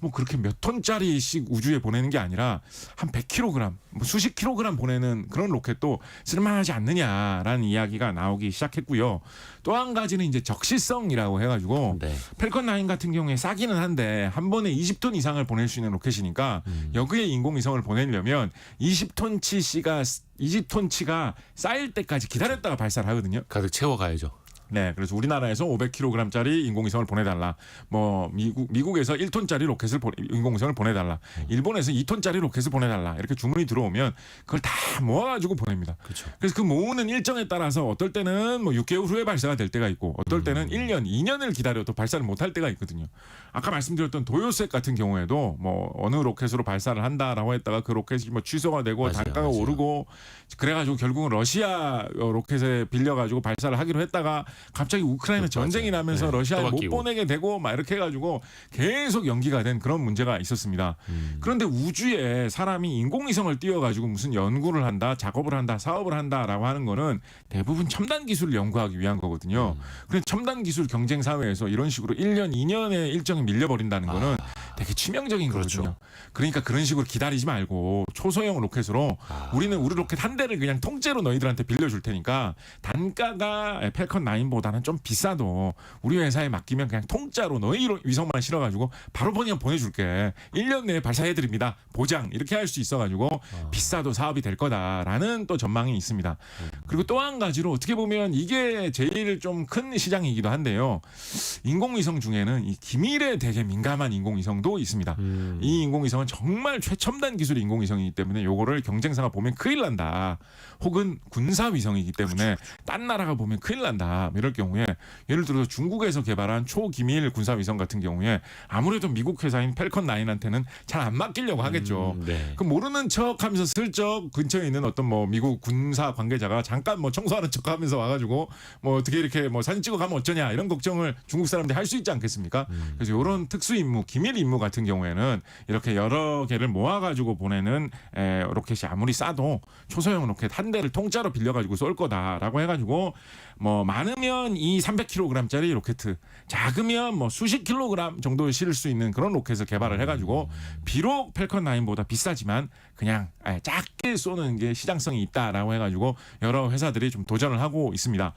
뭐 그렇게 몇 톤짜리씩 우주에 보내는 게 아니라 한 100kg, 뭐 수십 킬로그램 보내는 그런 로켓도 쓸만하지 않느냐라는 이야기가 나오기 시작했고요. 또 한 가지는 이제 적시성이라고 해가지고 네. 펠컨 9 같은 경우에 싸기는 한데 한 번에 20톤 이상을 보낼 수 있는 로켓이니까 여기에 인공위성을 보내려면 20톤치가 쌓일 때까지 기다렸다가 발사를 하거든요. 가득 채워가야죠. 네, 그래서 우리나라에서 500kg짜리 인공위성을 보내달라. 뭐 미국에서 1톤짜리 인공위성을 보내달라. 일본에서 2톤짜리 로켓을 보내달라. 이렇게 주문이 들어오면 그걸 다 모아가지고 보냅니다. 그렇죠. 그래서 그 모으는 일정에 따라서 어떨 때는 뭐 6개월 후에 발사가 될 때가 있고, 어떨 때는 1년, 2년을 기다려도 발사를 못할 때가 있거든요. 아까 말씀드렸던 도요색 같은 경우에도 뭐 어느 로켓으로 발사를 한다라고 했다가 그 로켓이 뭐 취소가 되고 맞아요, 단가가 맞아요. 오르고 그래가지고 결국은 러시아 로켓에 빌려가지고 발사를 하기로 했다가 갑자기 우크라이나 전쟁이 맞아요. 나면서 네, 러시아에 또 못 바뀌고. 보내게 되고 막 이렇게 해가지고 계속 연기가 된 그런 문제가 있었습니다. 그런데 우주에 사람이 인공위성을 띄워가지고 무슨 연구를 한다, 작업을 한다, 사업을 한다라고 하는 거는 대부분 첨단 기술을 연구하기 위한 거거든요. 그런데 첨단 기술 경쟁 사회에서 이런 식으로 1년, 2년의 일정이 밀려버린다는 거는 되게 치명적인 그렇죠. 거거든요. 그러니까 그런 식으로 기다리지 말고 초소형 로켓으로 우리는 우리 로켓 한 대를 그냥 통째로 너희들한테 빌려줄 테니까 단가가 펠컨 9보다는 좀 비싸도 우리 회사에 맡기면 그냥 통짜로 너희 위성만 실어가지고 바로 그냥 보내줄게. 1년 내에 발사해드립니다. 보장. 이렇게 할 수 있어가지고 비싸도 사업이 될 거다라는 또 전망이 있습니다. 그리고 또 한 가지로 어떻게 보면 이게 제일 좀 큰 시장이기도 한데요. 인공위성 중에는 이 기밀에 되게 민감한 인공위성도 있습니다. 이 인공위성은 정말 최첨단 기술의 인공위성이기 때문에 요거를 경쟁사가 보면 큰일 난다. 혹은 군사위성이기 때문에 딴 나라가 보면 큰일 난다. 이럴 경우에 예를 들어서 중국에서 개발한 초기밀 군사위성 같은 경우에 아무래도 미국 회사인 펠컨 9한테는 잘 안 맡기려고 하겠죠. 네. 그 모르는 척하면서 슬쩍 근처에 있는 어떤 뭐 미국 군사 관계자가 잠깐 뭐 청소하는 척하면서 와가지고 뭐 어떻게 이렇게 뭐 사진 찍어 가면 어쩌냐 이런 걱정을 중국 사람들이 할 수 있지 않겠습니까? 그래서 이런 특수 임무, 기밀 임무 같은 경우에는 이렇게 여러 개를 모아가지고 보내는 로켓이 아무리 싸도 초소형 로켓 한 대를 통짜로 빌려가지고 쏠 거다라고 해가지고 뭐 많으면 이 300kg짜리 로켓, 작으면 뭐 수십 킬로그램 정도 실을 수 있는 그런 로켓을 개발을 해가지고 비록 펠컨 9보다 비싸지만 그냥 작게 쏘는 게 시장성이 있다라고 해가지고 여러 회사들이 좀 도전을 하고 있습니다.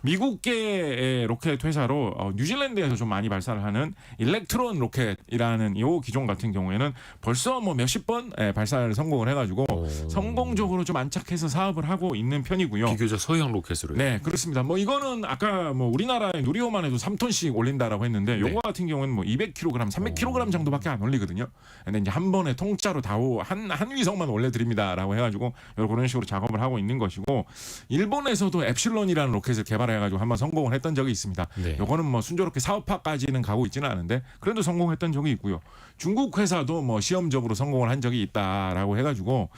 미국계 로켓 회사로 뉴질랜드에서 좀 많이 발사를 하는 일렉트론 로켓이라는 이 기종 같은 경우에는 벌써 뭐 몇십 번 발사를 성공을 해가지고 성공적으로 좀 안착해서 사업을 하고 있는 편이고요. 비교적 소형 로켓으로. 네, 그렇습니다. 뭐 이거는 이런 아까 뭐 우리나라의 누리호만 해도 3톤씩 올린다라고 했는데 네. 요거 같은 경우는 뭐 200kg, 300kg 정도밖에 안 올리거든요. 근데 이제 한 번에 통짜로 한 위성만 올려드립니다라고 해가지고 그런 식으로 작업을 하고 있는 것이고 일본에서도 엡실론이라는 로켓을 개발해가지고 한번 성공을 했던 적이 있습니다. 네. 요거는 뭐 순조롭게 사업화까지는 가고 있지는 않은데 그래도 성공했던 적이 있고요. 중국 회사도 뭐 시험적으로 성공을 한 적이 있다라고 해가지고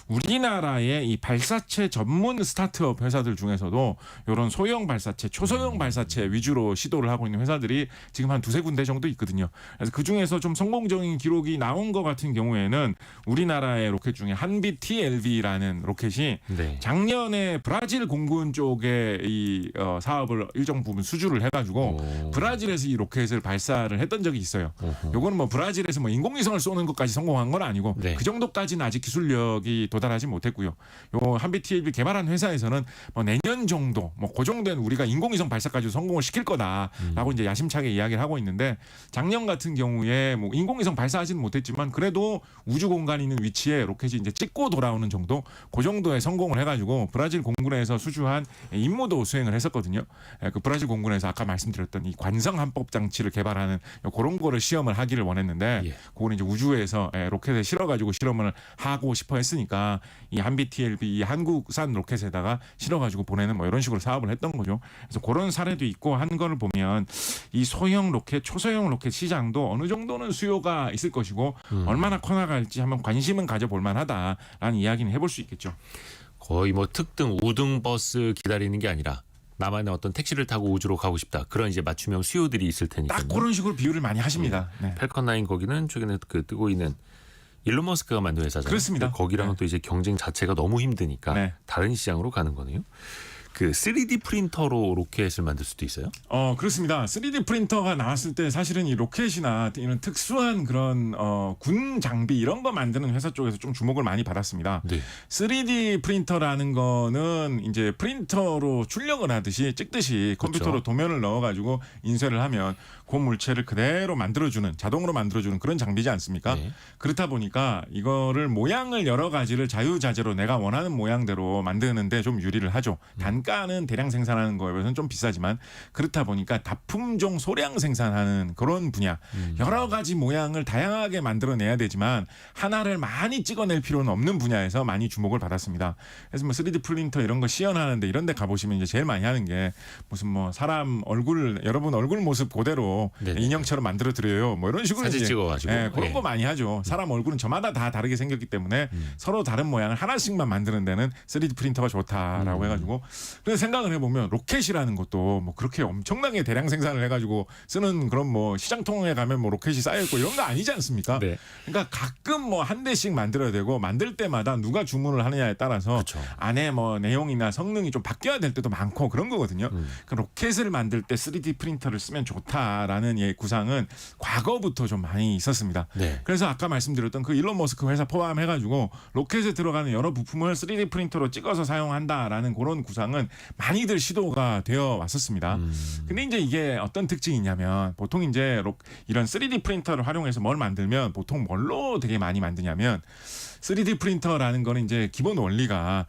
우리나라의 이 발사체 전문 스타트업 회사들 중에서도 이런 소형 발사체, 초소형 발사체 위주로 시도를 하고 있는 회사들이 지금 한 두세 군데 정도 있거든요. 그래서 그 중에서 좀 성공적인 기록이 나온 것 같은 경우에는 우리나라의 로켓 중에 한빛 TLV라는 로켓이 네. 작년에 브라질 공군 쪽에 이 사업을 일정 부분 수주를 해가지고 오. 브라질에서 이 로켓을 발사를 했던 적이 있어요. 어허. 요거는 뭐 브라질에서 뭐 인공위성을 쏘는 것까지 성공한 건 아니고 네. 그 정도까지는 아직 기술력이 도달하지 못했고요. 요 한빛 TLV 개발한 회사에서는 뭐 내년 정도 뭐 그 정도는 우리가 인공위성 발사까지 성공을 시킬 거다라고 이제 야심차게 이야기를 하고 있는데 작년 같은 경우에 뭐 인공위성 발사하지는 못했지만 그래도 우주 공간에 있는 위치에 로켓이 이제 찍고 돌아오는 정도 그 정도의 성공을 해가지고 브라질 공군에서 수주한 임무도 수행을 했었거든요. 그 브라질 공군에서 아까 말씀드렸던 이 관성 함법 장치를 개발하는 그런 거를 시험을 하기를 원했는데 예. 그거는 이제 우주에서 로켓에 실어가지고 실험을 하고 싶어 했으니까 이 한빛 TLV 이 한국산 로켓에다가 실어가지고 보내는 뭐 이런 식으로 사업을 했던 거죠. 그래서 그런 사례도 있고 한 거를 보면 이 소형 로켓, 초소형 로켓 시장도 어느 정도는 수요가 있을 것이고 얼마나 커나갈지 한번 관심은 가져볼 만하다라는 이야기는 해볼 수 있겠죠. 거의 뭐 특등, 우등 버스 기다리는 게 아니라 나만의 어떤 택시를 타고 우주로 가고 싶다. 그런 이제 맞춤형 수요들이 있을 테니까요. 딱 그런 식으로 비유를 많이 하십니다. 네. 펠컨 9 거기는 최근에 그 뜨고 있는 일론 머스크가 만든 회사잖아요. 그렇습니다. 거기랑은 네. 또 이제 경쟁 자체가 너무 힘드니까 네. 다른 시장으로 가는 거네요. 그 3D 프린터로 로켓을 만들 수도 있어요? 그렇습니다. 3D 프린터가 나왔을 때 사실은 이 로켓이나 이런 특수한 그런 군 장비 이런 거 만드는 회사 쪽에서 좀 주목을 많이 받았습니다. 네. 3D 프린터라는 거는 이제 프린터로 출력을 하듯이 찍듯이 컴퓨터로 그렇죠. 도면을 넣어가지고 인쇄를 하면 그 물체를 그대로 만들어주는 자동으로 만들어주는 그런 장비지 않습니까? 네. 그렇다 보니까 이거를 모양을 여러 가지를 자유자재로 내가 원하는 모양대로 만드는데 좀 유리를 하죠. 단가는 대량 생산하는 거에 비해서는 좀 비싸지만 그렇다 보니까 다품종 소량 생산하는 그런 분야 여러 가지 모양을 다양하게 만들어내야 되지만 하나를 많이 찍어낼 필요는 없는 분야에서 많이 주목을 받았습니다. 그래서 뭐 3D 프린터 이런 거 시연하는데 이런 데 가보시면 이제 제일 많이 하는 게 무슨 뭐 사람 얼굴 여러분 얼굴 모습 그대로 네네. 인형처럼 만들어 드려요. 뭐 이런 식으로 사진 이제 찍어가지고. 그런 예. 거 많이 하죠. 사람 얼굴은 저마다 다 다르게 생겼기 때문에 서로 다른 모양을 하나씩만 만드는 데는 3D 프린터가 좋다라고 해가지고 그래서 생각을 해보면 로켓이라는 것도 뭐 그렇게 엄청나게 대량 생산을 해가지고 쓰는 그런 뭐 시장통에 가면 뭐 로켓이 쌓여 있고 이런 거 아니지 않습니까? 네. 그러니까 가끔 뭐 한 대씩 만들어야 되고 만들 때마다 누가 주문을 하느냐에 따라서 그렇죠. 안에 뭐 내용이나 성능이 좀 바뀌어야 될 때도 많고 그런 거거든요. 그 로켓을 만들 때 3D 프린터를 쓰면 좋다라는 구상은 과거부터 좀 많이 있었습니다. 네. 그래서 아까 말씀드렸던 그 일론 머스크 회사 포함해가지고 로켓에 들어가는 여러 부품을 3D 프린터로 찍어서 사용한다라는 그런 구상은 많이들 시도가 되어 왔었습니다. 근데 이제 이게 어떤 특징이 있냐면 보통 이제 이런 3D 프린터를 활용해서 뭘 만들면 보통 뭘로 되게 많이 만드냐면 3D 프린터라는 거는 이제 기본 원리가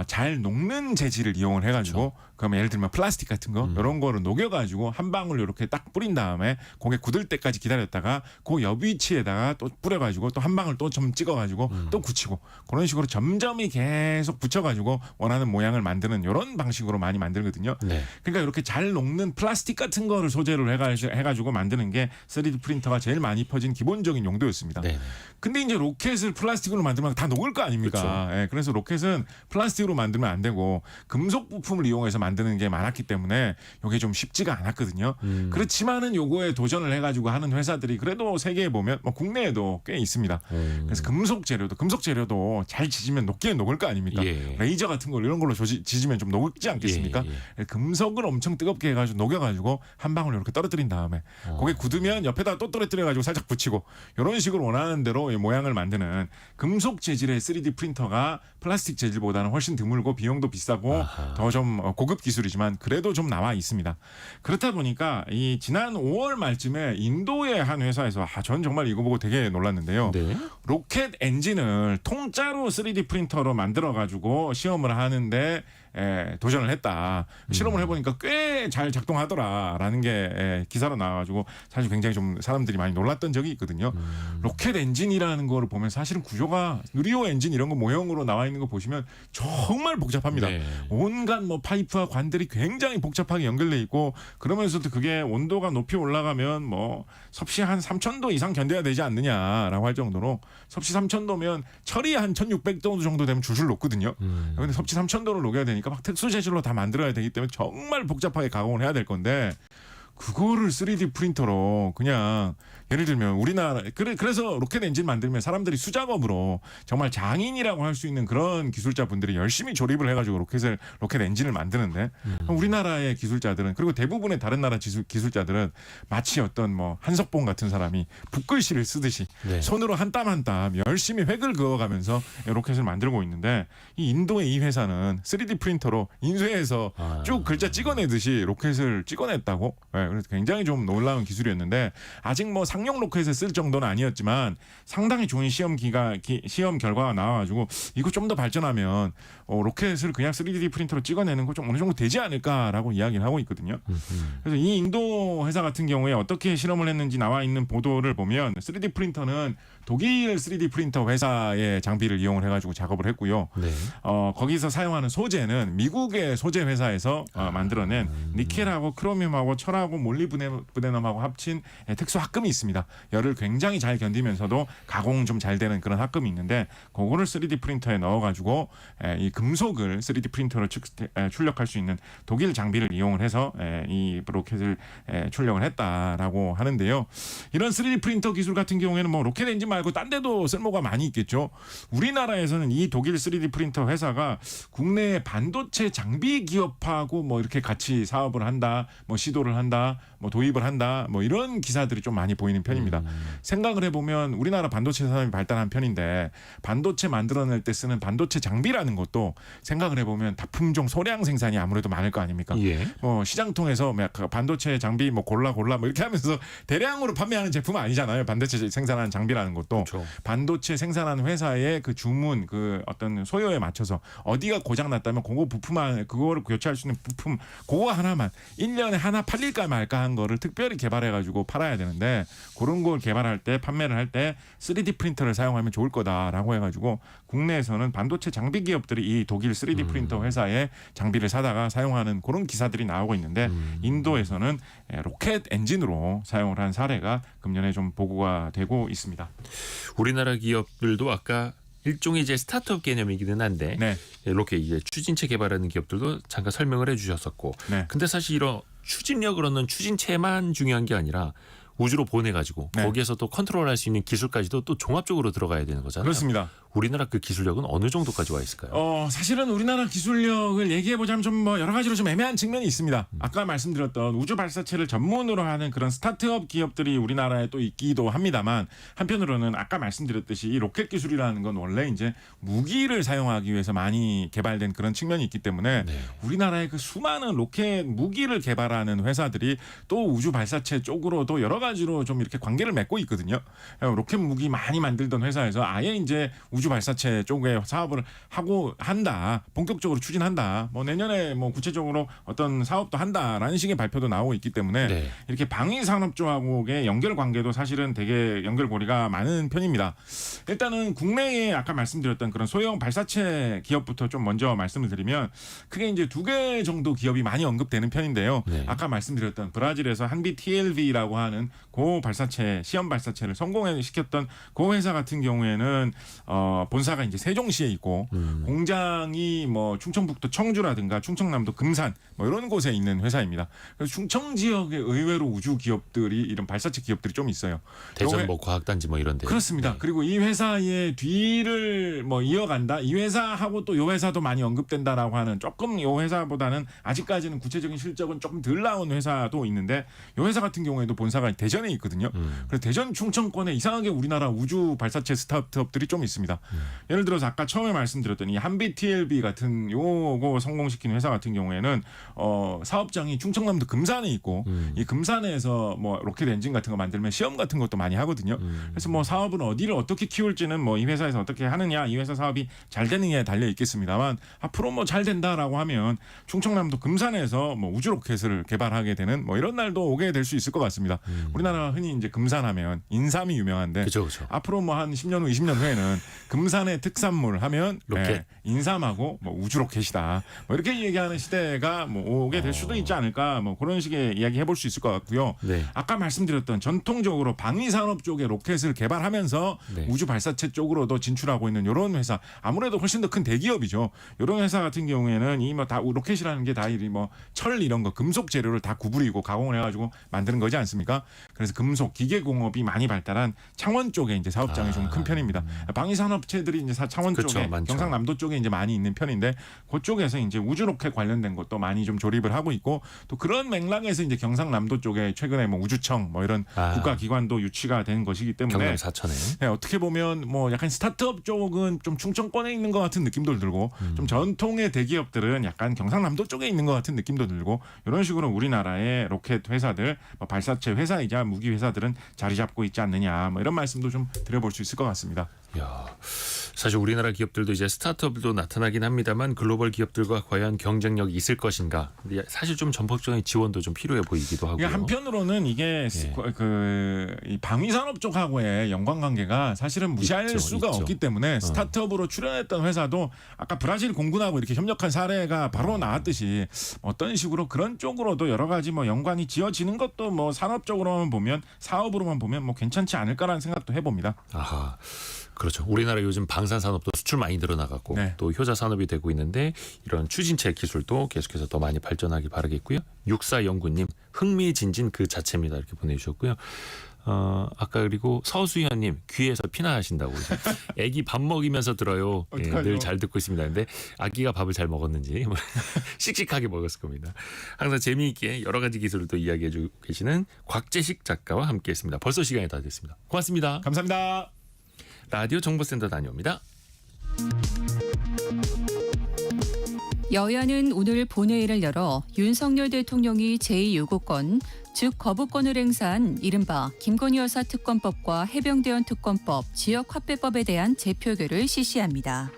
잘 녹는 재질을 이용을 해가지고 그러면 예를 들면 플라스틱 같은 거 이런 거를 녹여가지고 한 방울 이렇게 딱 뿌린 다음에 고개 굳을 때까지 기다렸다가 그 옆 위치에다가 또 뿌려가지고 또 한 방울 또 좀 찍어가지고 또 굳히고 그런 식으로 점점이 계속 붙여가지고 원하는 모양을 만드는 이런 방식으로 많이 만들거든요. 네. 그러니까 이렇게 잘 녹는 플라스틱 같은 거를 소재로 해가지고 만드는 게 3D 프린터가 제일 많이 퍼진 기본적인 용도였습니다. 네. 근데 이제 로켓을 플라스틱으로 만들면 다 녹을 거 아닙니까? 예, 그래서 로켓은 플라스틱으로 만들면 안 되고 금속 부품을 이용해서 만드는 게 많았기 때문에 이게 좀 쉽지가 않았거든요. 그렇지만은 요거에 도전을 해가지고 하는 회사들이 그래도 세계에 보면 뭐 국내에도 꽤 있습니다. 그래서 금속 재료도 잘 지지면 녹기는 녹을 거 아닙니까? 예. 레이저 같은 걸 이런 걸로 지지면 좀 녹지 않겠습니까? 예. 금속을 엄청 뜨겁게 해가지고 녹여가지고 한 방울 이렇게 떨어뜨린 다음에 고개 굳으면 옆에다 또 떨어뜨려가지고 살짝 붙이고 이런 식으로 원하는 대로 이 모양을 만드는 금속 재질의 3D 프린터가 플라스틱 재질보다는 훨씬 드물고 비용도 비싸고 더 좀 고급 기술이지만 그래도 좀 나와 있습니다. 그렇다 보니까 이 지난 5월 말쯤에 인도의 한 회사에서 전 정말 이거 보고 되게 놀랐는데요. 네. 로켓 엔진을 통짜로 3D 프린터로 만들어 가지고 시험을 하는데 도전을 했다. 실험을 해보니까 꽤 잘 작동하더라라는 게 기사로 나와가지고 사실 굉장히 좀 사람들이 많이 놀랐던 적이 있거든요. 로켓 엔진이라는 거를 보면 사실은 구조가 누리호 엔진 이런 거 모형으로 나와 있는 거 보시면 정말 복잡합니다. 네. 온갖 뭐 파이프와 관들이 굉장히 복잡하게 연결돼 있고 그러면서도 그게 온도가 높이 올라가면 뭐 섭씨 한 3,000도 이상 견뎌야 되지 않느냐라고 할 정도로 섭씨 3,000도면 철이 한 1,600도 정도 되면 줄줄 녹거든요. 근데 섭씨 3,000도를 녹여야 되니까 막 특수 재질로 다 만들어야 되기 때문에 정말 복잡하게 가공을 해야 될 건데 그거를 3D 프린터로 그냥 예를 들면 우리나라 그래서 로켓 엔진 만들면 사람들이 수작업으로 정말 장인이라고 할 수 있는 그런 기술자분들이 열심히 조립을 해가지고 로켓 엔진을 만드는데 우리나라의 기술자들은 그리고 대부분의 다른 나라 기술자들은 마치 어떤 뭐 한석봉 같은 사람이 붓글씨를 쓰듯이 네. 손으로 한 땀 한 땀 열심히 획을 그어가면서 로켓을 만들고 있는데 이 인도의 이 회사는 3D 프린터로 인쇄해서 쭉 글자 찍어내듯이 로켓을 찍어냈다고. 네, 그래서 굉장히 좀 놀라운 기술이었는데 아직 뭐 상용 로켓에 쓸 정도는 아니었지만 상당히 좋은 시험 결과가 나와가지고 이거 좀 더 발전하면 로켓을 그냥 3D 프린터로 찍어내는 거 좀 어느 정도 되지 않을까라고 이야기를 하고 있거든요. 그래서 이 인도 회사 같은 경우에 어떻게 실험을 했는지 나와 있는 보도를 보면 3D 프린터는 독일 3D 프린터 회사의 장비를 이용을 해가지고 작업을 했고요. 네. 거기서 사용하는 소재는 미국의 소재 회사에서 만들어낸 니켈하고 크로미움하고 철하고 몰리브데넘하고 합친 특수 합금이 있습니다. 열을 굉장히 잘 견디면서도 가공 좀 잘 되는 그런 합금이 있는데 그거를 3D 프린터에 넣어가지고 이 금속을 3D 프린터로 출력할 수 있는 독일 장비를 이용을 해서 이 로켓을 출력을 했다라고 하는데요. 이런 3D 프린터 기술 같은 경우에는 뭐 로켓 엔진 말고 딴 데도 쓸모가 많이 있겠죠. 우리나라에서는 이 독일 3D 프린터 회사가 국내 반도체 장비 기업하고 뭐 이렇게 같이 사업을 한다, 뭐 시도를 한다, 뭐 도입을 한다, 뭐 이런 기사들이 좀 많이 보이는 편입니다. 생각을 해보면 우리나라 반도체 산업이 발달한 편인데 반도체 만들어낼 때 쓰는 반도체 장비라는 것도 생각을 해보면 다품종 소량 생산이 아무래도 많을 거 아닙니까? 예. 뭐 시장 통해서 반도체 장비 뭐 골라 뭐 이렇게 하면서 대량으로 판매하는 제품은 아니잖아요. 반도체 생산하는 장비라는 것도 그렇죠. 반도체 생산하는 회사의 그 주문 그 어떤 소요에 맞춰서 어디가 고장 났다면 그거를 교체할 수 있는 부품 그거 하나만 1년에 하나 팔릴까 말까 한 거를 특별히 개발해 가지고 팔아야 되는데 그런 걸 개발할 때 판매를 할 때 3D 프린터를 사용하면 좋을 거다라고 해 가지고 국내에서는 반도체 장비 기업들이 이 독일 3D 프린터 회사의 장비를 사다가 사용하는 그런 기사들이 나오고 있는데 인도에서는 로켓 엔진으로 사용을 한 사례가 금년에 좀 보고가 되고 있습니다. 우리나라 기업들도 아까 일종의 이제 스타트업 개념이기는 한데 네. 이렇게 이제 추진체 개발하는 기업들도 잠깐 설명을 해주셨었고, 네. 근데 사실 이런 추진력을 얻는 추진체만 중요한 게 아니라 우주로 보내가지고 네. 거기에서 또 컨트롤할 수 있는 기술까지도 또 종합적으로 들어가야 되는 거잖아요. 그렇습니다. 우리나라 그 기술력은 어느 정도까지 와 있을까요? 사실은 우리나라 기술력을 얘기해보자면 좀 뭐 여러 가지로 좀 애매한 측면이 있습니다. 아까 말씀드렸던 우주 발사체를 전문으로 하는 그런 스타트업 기업들이 우리나라에 또 있기도 합니다만 한편으로는 아까 말씀드렸듯이 이 로켓 기술이라는 건 원래 이제 무기를 사용하기 위해서 많이 개발된 그런 측면이 있기 때문에 네. 우리나라의 그 수많은 로켓 무기를 개발하는 회사들이 또 우주 발사체 쪽으로도 여러 가지로 좀 이렇게 관계를 맺고 있거든요. 로켓 무기 많이 만들던 회사에서 아예 이제 우주 발사체 쪽에 사업을 하고 한다. 본격적으로 추진한다. 뭐 내년에 뭐 구체적으로 어떤 사업도 한다라는 식의 발표도 나오고 있기 때문에 네. 이렇게 방위 산업 쪽하고의 연결 관계도 사실은 되게 연결고리가 많은 편입니다. 일단은 국내에 아까 말씀드렸던 그런 소형 발사체 기업부터 좀 먼저 말씀을 드리면 그게 이제 2개 정도 기업이 많이 언급되는 편인데요. 네. 아까 말씀드렸던 브라질에서 한비 TLV라고 하는 고 발사체 시험 발사체를 성공시켰던 고 회사 같은 경우에는 본사가 이제 세종시에 있고 공장이 뭐 충청북도 청주라든가 충청남도 금산 뭐 이런 곳에 있는 회사입니다. 그래서 충청 지역에 의외로 우주 기업들이 이런 발사체 기업들이 좀 있어요. 대전 뭐 과학단지 뭐 이런데. 그렇습니다. 네. 그리고 이 회사의 뒤를 뭐 이어간다. 이 회사하고 또 이 회사도 많이 언급된다라고 하는 조금 이 회사보다는 아직까지는 구체적인 실적은 조금 덜 나온 회사도 있는데 이 회사 같은 경우에도 본사가 대전에 있거든요. 그래서 대전 충청권에 이상하게 우리나라 우주 발사체 스타트업들이 좀 있습니다. 있습니다. 예를 들어서 아까 처음에 말씀드렸던 이 한빛 TLB 같은 요거 성공시킨 회사 같은 경우에는 사업장이 충청남도 금산에 있고 이 금산에서 뭐 로켓 엔진 같은 거 만들면 시험 같은 것도 많이 하거든요. 그래서 뭐 사업은 어디를 어떻게 키울지는 뭐 이 회사에서 어떻게 하느냐, 이 회사 사업이 잘 되느냐에 달려 있겠습니다만 앞으로 뭐 잘 된다라고 하면 충청남도 금산에서 뭐 우주 로켓을 개발하게 되는 뭐 이런 날도 오게 될 수 있을 것 같습니다. 우리나라 흔히 이제 금산하면 인삼이 유명한데 그죠. 앞으로 뭐 한 10년 후, 20년 후에는 금산의 특산물 하면 로켓. 인삼하고 뭐 우주 로켓이다. 뭐 이렇게 얘기하는 시대가 뭐 오게 될 수도 있지 않을까. 뭐 그런 식의 이야기 해볼 수 있을 것 같고요. 네. 아까 말씀드렸던 전통적으로 방위 산업 쪽의 로켓을 개발하면서 네. 우주 발사체 쪽으로도 진출하고 있는 이런 회사, 아무래도 훨씬 더 큰 대기업이죠. 이런 회사 같은 경우에는 이 뭐 다 로켓이라는 게 다 뭐 철 이런 거 금속 재료를 다 구부리고 가공을 해가지고 만드는 거지 않습니까? 그래서 금속 기계 공업이 많이 발달한 창원 쪽에 이제 사업장이 좀 큰 편입니다. 방위 산업체들이 이제 창원 그쵸, 쪽에 많죠. 경상남도 쪽에 이제 많이 있는 편인데 그쪽에서 이제 우주 로켓 관련된 것도 많이 좀 조립을 하고 있고 또 그런 맥락에서 이제 경상남도 쪽에 최근에 뭐 우주청 뭐 이런 국가기관도 유치가 된 것이기 때문에 경남 사천에 네, 어떻게 보면 뭐 약간 스타트업 쪽은 좀 충청권에 있는 것 같은 느낌도 들고 좀 전통의 대기업들은 약간 경상남도 쪽에 있는 것 같은 느낌도 들고 이런 식으로 우리나라의 로켓 회사들, 뭐 발사체 회사이자 무기 회사들은 자리 잡고 있지 않느냐 뭐 이런 말씀도 좀 드려볼 수 있을 것 같습니다. 야, 사실 우리나라 기업들도 이제 스타트업도 나타나긴 합니다만 글로벌 기업들과 과연 경쟁력이 있을 것인가? 사실 좀 전폭적인 지원도 좀 필요해 보이기도 하고요. 그러니까 한편으로는 이게 이 방위 산업 쪽하고의 연관관계가 사실은 무시할 수가 없기 때문에 스타트업으로 출연했던 회사도 아까 브라질 공군하고 이렇게 협력한 사례가 바로 나왔듯이 어떤 식으로 그런 쪽으로도 여러 가지 뭐 연관이 지어지는 것도 뭐 산업적으로만 보면 사업으로만 보면 뭐 괜찮지 않을까라는 생각도 해봅니다. 아하. 그렇죠. 우리나라 요즘 방산 산업도 수출 많이 늘어나갔고 네. 또 효자 산업이 되고 있는데 이런 추진체 기술도 계속해서 더 많이 발전하기 바라겠고요. 6409님 흥미진진 그 자체입니다. 이렇게 보내주셨고요. 아까 그리고 서수현님 귀에서 피나 하신다고 애기 밥 먹이면서 들어요. 예, 늘 잘 듣고 있습니다. 근데 아기가 밥을 잘 먹었는지 씩씩하게 먹었을 겁니다. 항상 재미있게 여러 가지 기술을 또 이야기해주고 계시는 곽재식 작가와 함께했습니다. 벌써 시간이 다 됐습니다. 고맙습니다. 감사합니다. 라디오 정보센터 다녀옵니다. 여야는 오늘 본회의를 열어 윤석열 대통령이 제2요구권, 즉 거부권을 행사한 이른바 김건희 여사 특검법과 해병대원 특검법, 지역화폐법에 대한 재표결을 실시합니다.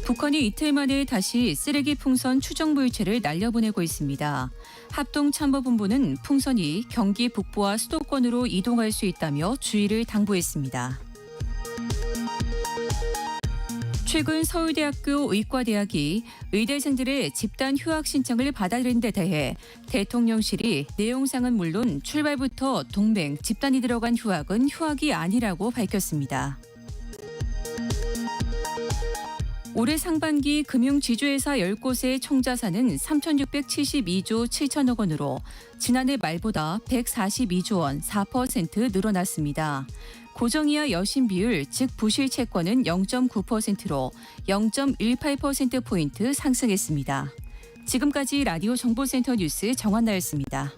북한이 이틀 만에 다시 쓰레기 풍선 추정 물체를 날려보내고 있습니다. 합동참모본부는 풍선이 경기 북부와 수도권으로 이동할 수 있다며 주의를 당부했습니다. 최근 서울대학교 의과대학이 의대생들의 집단 휴학 신청을 받아들인 데 대해 대통령실이 내용상은 물론 출발부터 동맹, 집단이 들어간 휴학은 휴학이 아니라고 밝혔습니다. 올해 상반기 금융지주회사 10곳의 총자산은 3,672조 7천억 원으로 지난해 말보다 142조 원 4% 늘어났습니다. 고정이하 여신 비율, 즉 부실 채권은 0.9%로 0.18%포인트 상승했습니다. 지금까지 라디오 정보센터 뉴스 정한나였습니다.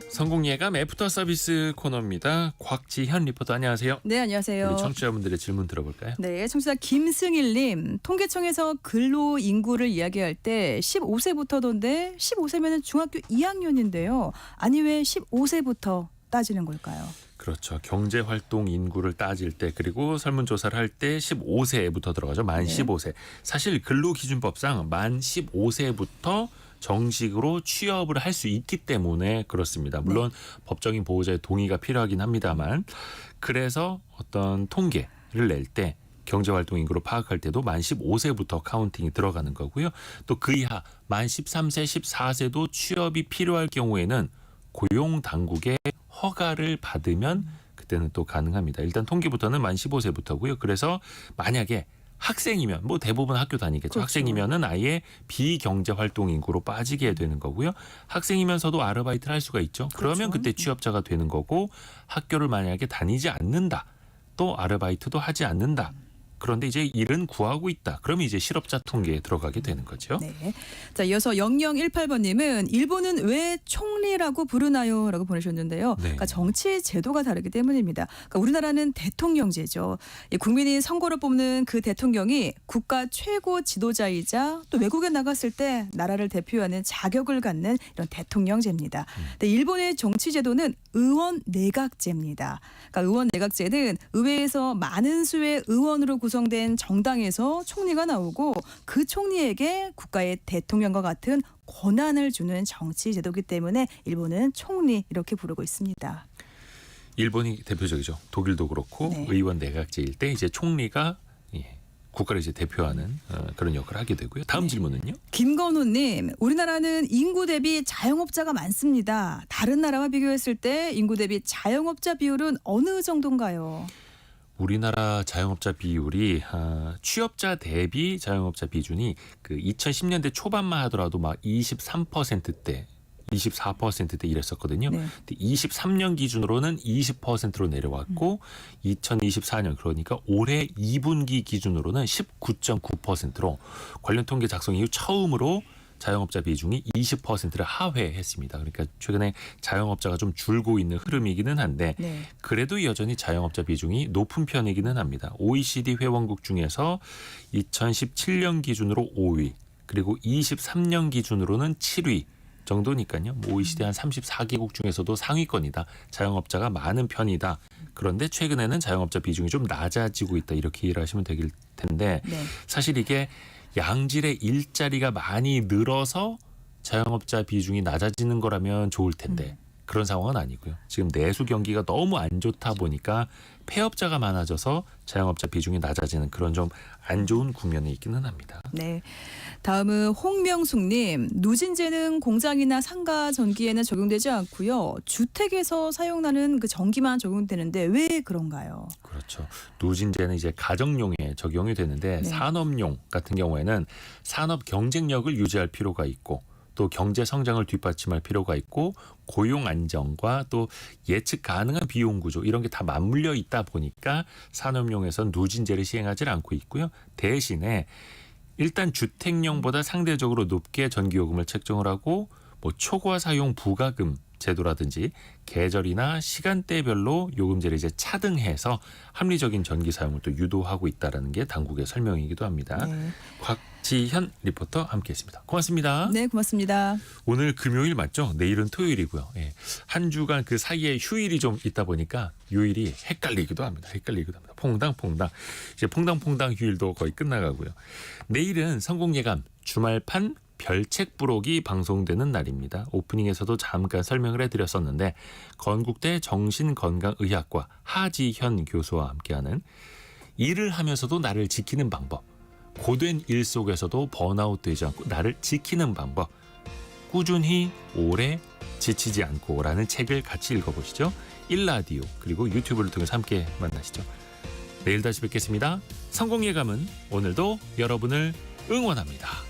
성공예감 애프터 서비스 코너입니다. 곽지현 리포터 안녕하세요. 네, 안녕하세요. 우리 청취자분들의 질문 들어볼까요? 네, 청취자 김승일님. 통계청에서 근로 인구를 이야기할 때 15세부터던데 15세면 중학교 2학년인데요. 아니 왜 15세부터 따지는 걸까요? 그렇죠. 경제활동 인구를 따질 때 그리고 설문조사를 할 때 15세부터 들어가죠. 만 15세. 사실 근로기준법상 만 15세부터 정식으로 취업을 할 수 있기 때문에 그렇습니다. 물론 법적인 보호자의 동의가 필요하긴 합니다만 그래서 어떤 통계를 낼 때 경제활동 인구로 파악할 때도 만 15세부터 카운팅이 들어가는 거고요. 또 그 이하 만 13세, 14세도 취업이 필요할 경우에는 고용당국의 허가를 받으면 그때는 또 가능합니다. 일단 통계부터는 만 15세부터고요. 그래서 만약에 학생이면 뭐 대부분 학교 다니겠죠. 그렇죠. 학생이면은 아예 비경제 활동 인구로 빠지게 되는 거고요. 학생이면서도 아르바이트를 할 수가 있죠. 그러면 그렇죠. 그때 취업자가 되는 거고 학교를 만약에 다니지 않는다. 또 아르바이트도 하지 않는다. 그런데 이제 일은 구하고 있다. 그러면 이제 실업자 통계에 들어가게 되는 거죠. 네. 자, 이어서 0018번님은 일본은 왜 총리라고 부르나요? 라고 보내셨는데요. 네. 그러니까 정치 제도가 다르기 때문입니다. 그러니까 우리나라는 대통령제죠. 국민이 선거로 뽑는 그 대통령이 국가 최고 지도자이자 또 외국에 나갔을 때 나라를 대표하는 자격을 갖는 이런 대통령제입니다. 근데 일본의 정치 제도는 의원 내각제입니다. 그러니까 의원 내각제는 의회에서 많은 수의 의원으로 구성된 정당에서 총리가 나오고 그 총리에게 국가의 대통령과 같은 권한을 주는 정치 제도이기 때문에 일본은 총리 이렇게 부르고 있습니다. 일본이 대표적이죠. 독일도 그렇고 네. 의원 내각제일 때 이제 총리가 국가를 이제 대표하는 그런 역할을 하게 되고요. 다음 질문은요. 김건우님, 우리나라는 인구 대비 자영업자가 많습니다. 다른 나라와 비교했을 때 인구 대비 자영업자 비율은 어느 정도인가요? 우리나라 자영업자 비율이 취업자 대비 자영업자 비중이 그 2010년대 초반만 하더라도 막 23%대 24%대 이랬었거든요. 네. 근데 23년 기준으로는 20%로 내려왔고 2024년 그러니까 올해 2분기 기준으로는 19.9%로 관련 통계 작성 이후 처음으로 자영업자 비중이 20%를 하회했습니다. 그러니까 최근에 자영업자가 좀 줄고 있는 흐름이기는 한데 네. 그래도 여전히 자영업자 비중이 높은 편이기는 합니다. OECD 회원국 중에서 2017년 기준으로 5위 그리고 23년 기준으로는 7위 정도니까요. OECD 한 34개국 중에서도 상위권이다. 자영업자가 많은 편이다. 그런데 최근에는 자영업자 비중이 좀 낮아지고 있다. 이렇게 이해를 하시면 될 텐데 네. 사실 이게 양질의 일자리가 많이 늘어서 자영업자 비중이 낮아지는 거라면 좋을 텐데 그런 상황은 아니고요. 지금 내수 경기가 너무 안 좋다 보니까 폐업자가 많아져서 자영업자 비중이 낮아지는 그런 좀 안 좋은 국면에 있기는 합니다. 네. 다음은 홍명숙님, 누진제는 공장이나 상가 전기에는 적용되지 않고요. 주택에서 사용하는 그 전기만 적용되는데 왜 그런가요? 그렇죠. 누진제는 이제 가정용에 적용이 되는데 네. 산업용 같은 경우에는 산업 경쟁력을 유지할 필요가 있고 또 경제 성장을 뒷받침할 필요가 있고 고용 안정과 또 예측 가능한 비용 구조 이런 게 다 맞물려 있다 보니까 산업용에선 누진제를 시행하지 않고 있고요. 대신에 일단 주택용보다 상대적으로 높게 전기요금을 책정을 하고 뭐 초과 사용 부가금 제도라든지 계절이나 시간대별로 요금제를 이제 차등해서 합리적인 전기 사용을 또 유도하고 있다라는 게 당국의 설명이기도 합니다. 네. 곽지현 리포터 함께했습니다. 고맙습니다. 네, 고맙습니다. 오늘 금요일 맞죠? 내일은 토요일이고요. 예. 한 주간 그 사이에 휴일이 좀 있다 보니까 요일이 헷갈리기도 합니다. 퐁당퐁당. 이제 퐁당퐁당 휴일도 거의 끝나가고요. 내일은 성공예감 주말판 별책 부록이 방송되는 날입니다. 오프닝에서도 잠깐 설명을 해드렸었는데 건국대 정신건강의학과 하지현 교수와 함께하는 일을 하면서도 나를 지키는 방법, 고된 일 속에서도 번아웃 되지 않고 나를 지키는 방법, 꾸준히 오래 지치지 않고라는 책을 같이 읽어보시죠. 일라디오 그리고 유튜브를 통해서 함께 만나시죠. 내일 다시 뵙겠습니다. 성공예감은 오늘도 여러분을 응원합니다.